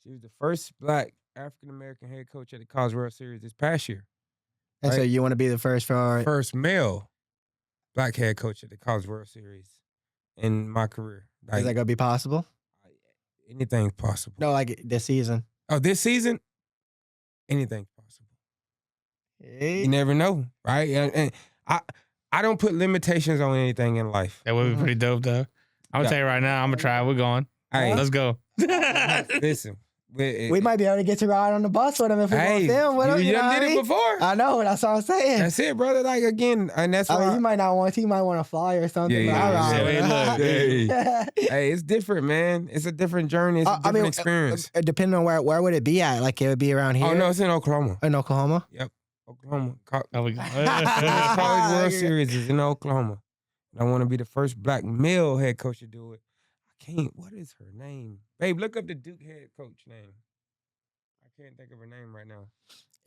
She was the first Black African American head coach at the College World Series this past year.
And so
right?
you want to be the first for
First male Black head coach at the College World Series in my career. Like,
is that gonna be possible?
anything's possible.
No, like this season.
Oh, this season, anything's possible.
Hey.
You never know, right? And I don't put limitations on anything in life.
That would be pretty dope, though. I'm gonna tell you right now. I'm gonna try. We're going.
Hey,
Let's go.
listen.
We might be able to get to ride on the bus with him if we
Hey,
go film with him.
you
You know
done
what I
did
mean?
it before.
I know. That's what I'm saying.
That's it, brother. Like again, and that's
I
why.
mean, you might not want to. You might want to fly or something.
Yeah,
but I'll ride
yeah.
with
Hey,
him.
look,
hey, it's different, man. It's a different journey. It's a different experience.
Depending on where would it be at? Like it would be around here.
Oh no, it's in Oklahoma.
In Oklahoma.
Oklahoma.
Oh, we go.
College World Series is in Oklahoma. And I want to be the first Black male head coach to do it. I can't. What is her name? Babe, look up the Duke head coach name. I can't think of her name right now.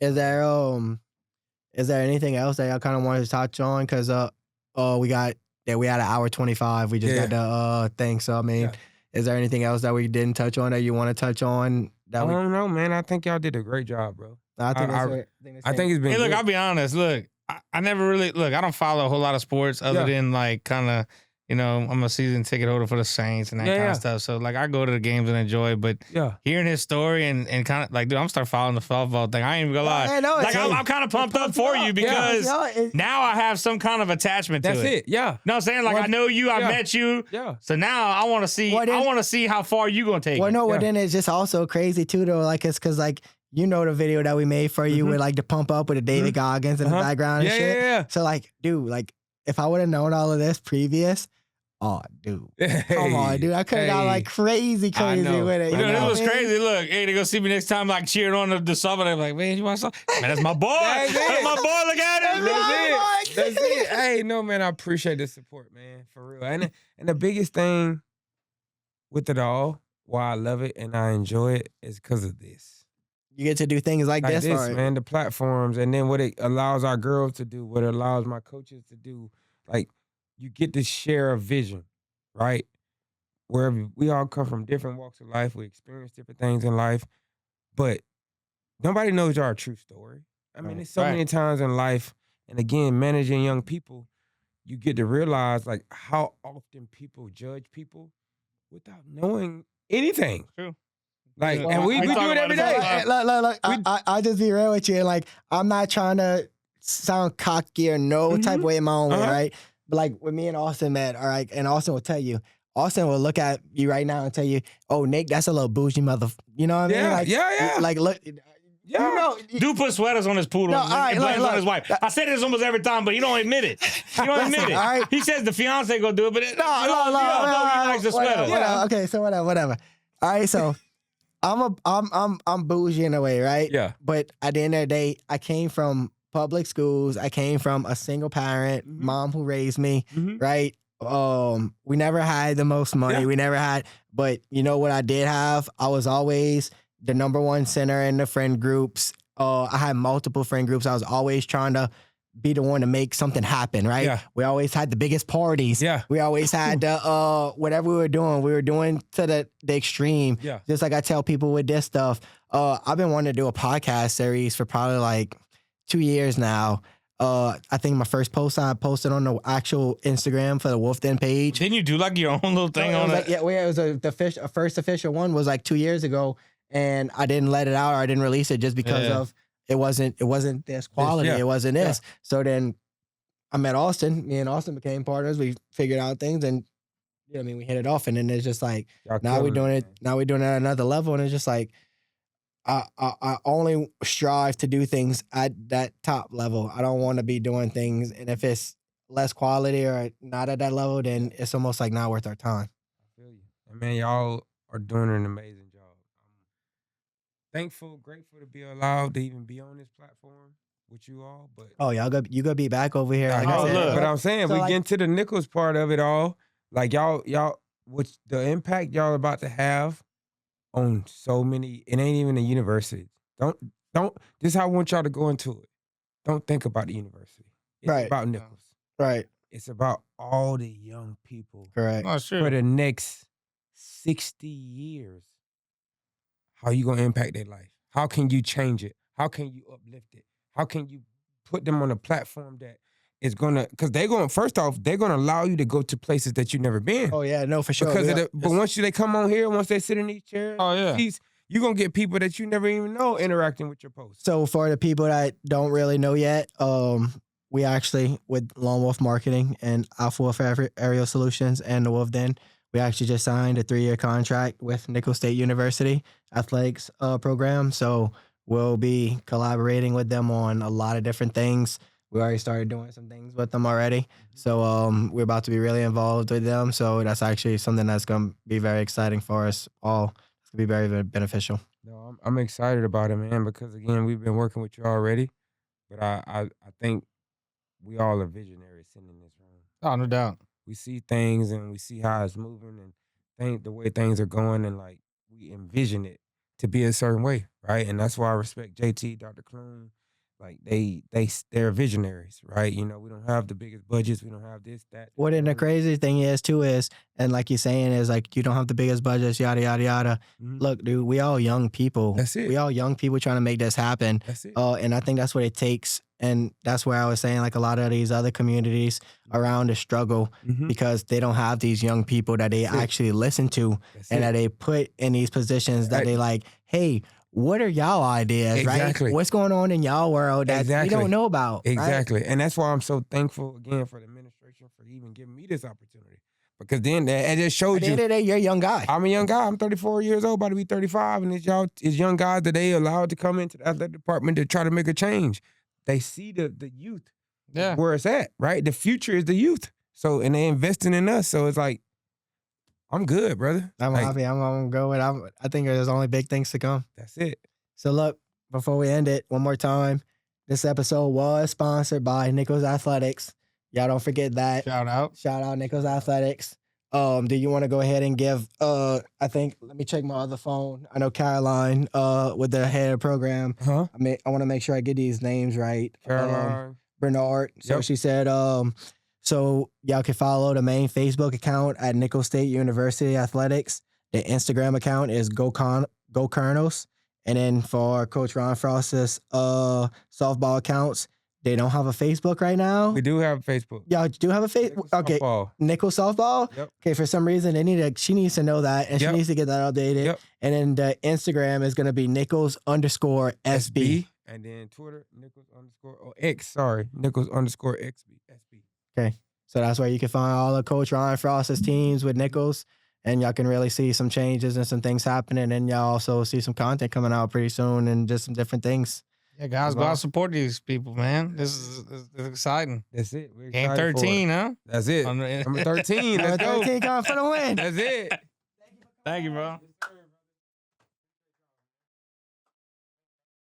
Is there anything else that y'all kind of wanted to touch on? Because we had an hour 25. We just got the thing. So I mean, is there anything else that we didn't touch on that you want to touch on?
I don't know, man. I think y'all did a great job, bro.
I think
I think it's been.
Hey, look,
good.
I'll be honest. Look, I never really I don't follow a whole lot of sports other than like kind of, I'm a season ticket holder for the Saints and that kind of stuff. So like I go to the games and enjoy it. But hearing his story and kind of like, dude, I'm start following the softball thing. I ain't even gonna lie. I'm kind of pumped up for you because now I have some kind of attachment to it.
That's it. Yeah.
You know what I'm saying? Like I know you, I met you.
Yeah.
So now I want to see. I want to see how far you gonna take it.
Well, then it's just also crazy too, though. Like it's because like. The video that we made for you with like the pump up with the David Goggins in the background and shit.
Yeah.
So like, dude, like if I would have known all of this previous, dude, come on, dude, I could have got like crazy with it.
You know, this was crazy. Look, hey, they go see me next time, like cheering on the softball. They're like, man, you want some? Man, that's my boy. That's my boy. Look at him.
That's it. Hey, no, man, I appreciate the support, man, for real. And the biggest thing with it all, why I love it and I enjoy it, is because of this.
You get to do things like this,
man. The platforms, and then what it allows our girls to do, what it allows my coaches to do. Like you get to share a vision, right? Wherever we all come from different walks of life, we experience different things in life, but nobody knows our true story. I mean, there's so
Right.
many times in life, and again, managing young people, you get to realize like how often people judge people without knowing anything.
True.
Like,
Well,
and we
I
do
talk
it
about
every
it all the
day.
time.
Look, I'll just be real with you. Like, I'm not trying to sound cocky or no type of way in my own way,
Uh-huh.
right? But like when me and Austin met, all right, and Austin will tell you, Austin will look at you right now and tell you, "Oh, Nick, that's a little bougie mother." You know what I mean?
Yeah,
Like,
yeah.
Like, look,
Yeah.
you know,
Dude put sweaters on his poodle
No,
and
all right,
blames
look,
on his wife. I say this almost every time, but you don't admit it. You don't
Listen,
admit it.
all right.
He says the fiance gonna do it, but
No,
he likes the sweater.
whatever. Okay, so whatever. All right, so I'm bougie in a way, right?
Yeah.
But at the end of the day, I came from public schools. I came from a single parent, mom who raised me,
Mhm.
right? We never had the most money.
Yeah.
We never had, but you know what I did have? I was always the number one center in the friend groups. I had multiple friend groups. I was always trying to be the one to make something happen, right?
Yeah.
We always had the biggest parties.
Yeah.
We always had the whatever we were doing to the extreme.
Yeah.
Just like I tell people with this stuff. I've been wanting to do a podcast series for probably like 2 years now. I think my first post I posted on the actual Instagram for the Wolf Den page.
Didn't you do like your own little thing
No, it
on
was
it?
like, yeah, it was the first official one was like 2 years ago, and I didn't let it out or I didn't release it just because
Yeah.
of it wasn't this quality.
yeah.
It wasn't this. So then I met Austin. Me and Austin became partners. We figured out things, and you know, I mean, we hit it off. And then it's just like
Y'all
now we're
killing
doing it.
man.
Now we're doing it at another level, and it's just like I only strive to do things at that top level. I don't want to be doing things, and if it's less quality or not at that level, then it's almost like not worth our time.
I feel you. And man, y'all are doing an amazing job. I'm thankful, grateful to be allowed to even be on this platform with you all. But
Oh, you gonna be back over here?
I
Like
know,
I said,
look,
but I'm saying
So,
we
like-
get into the Nicholls part of it all. Like y'all, which the impact y'all about to have on so many. It ain't even a university. Don't. This is how I want y'all to go into it. Don't think about the university. It's
Right.
about Nicholls.
right,
It's about all the young people
correct.
Oh,
for
sure.
the next 60 years. How you gonna impact their life? How can you change it? How can you uplift it? How can you put them on a platform that is gonna? Because first off, they're gonna allow you to go to places that you've never been.
Oh yeah, no, for sure.
Because
We-
but once they come on here, once they sit in these chairs,
Oh, yeah.
you're gonna get people that you never even know interacting with your posts.
So for the people that don't really know yet, we actually with Lone Wolf Marketing and Alpha Wolf Aerial Solutions and the Wolf Den, we actually just signed a 3-year contract with Nicholls State University athletics program. So we'll be collaborating with them on a lot of different things. We already started doing some things with them already. So we're about to be really involved with them. So that's actually something that's going to be very exciting for us all. It's going to be very, very beneficial.
No, I'm excited about it, man, because again, we've been working with you already, but I think we all are visionaries sitting in this room.
Oh, no doubt.
We see things and we see how it's moving and think the way things are going, and like we envision it to be a certain way, right? And that's why I respect JT, Dr. Clune. Like they're visionaries, right? You know, we don't have the biggest budgets, we don't have this, that.
What and the crazy thing is too is, and like you're saying is like you don't have the biggest budgets, yada yada yada.
Mhm.
Look, dude, we all young people.
That's it.
We all young people trying to make this happen.
That's it.
And I think that's what it takes. And that's where I was saying like a lot of these other communities around the struggle
Mhm.
because they don't have these young people that they
That's it.
actually listen to
That's
and
it.
that they put in these positions that
Right.
they like, hey, what are y'all ideas,
Exactly.
right? What's going on in y'all world that we
Exactly.
don't know about? right?
Exactly. And that's why I'm so thankful again for the administration for even giving me this opportunity. Because then it just
At
showed
the end
you
of the day, you're a young guy.
I'm a young guy. I'm 34 years old, about to be 35, and it's young guys that they allowed to come into the athletic department to try to make a change. They see the youth
Yeah.
where it's at, right? The future is the youth. So, and they investing in us. So it's like, I'm good, brother.
I'm
Like,
happy. I'm gonna go with. I think there's only big things to come.
That's it.
So look, before we end it, one more time, this episode was sponsored by Nicholls Athletics. Y'all don't forget that.
Shout out.
Shout out Nicholls Athletics. Do you want to go ahead and give? I think let me check my other phone. I know Caroline. With the head of the program.
Huh?
I want to make sure I get these names right.
Caroline.
Bernard. So
Yep.
she said. So y'all can follow the main Facebook account at Nicholls State University Athletics. The Instagram account is Go Colonels. And then for Coach Ron Frost's softball accounts, they don't have a Facebook right now.
We do have Facebook.
Y'all do have a Facebook? Okay.
Softball.
Nicholls Softball?
Yep.
Okay, for some reason she needs to know that, and
Yep.
she needs to get that updated.
Yep.
And then the Instagram is gonna be Nicholls_SB.
And then Twitter, Nicholls_XB.
Okay. So that's where you can find all of Coach Ron Frost's teams with Nicholls. And y'all can really see some changes and some things happening. And y'all also see some content coming out pretty soon and just some different things.
Yeah, guys, go out and support these people, man. This is exciting.
That's it. We're
Game
excited for
13,
it.
huh?
That's it. Number 13. Let's
Number
go.
13 coming for the win.
That's it.
Thank you, bro.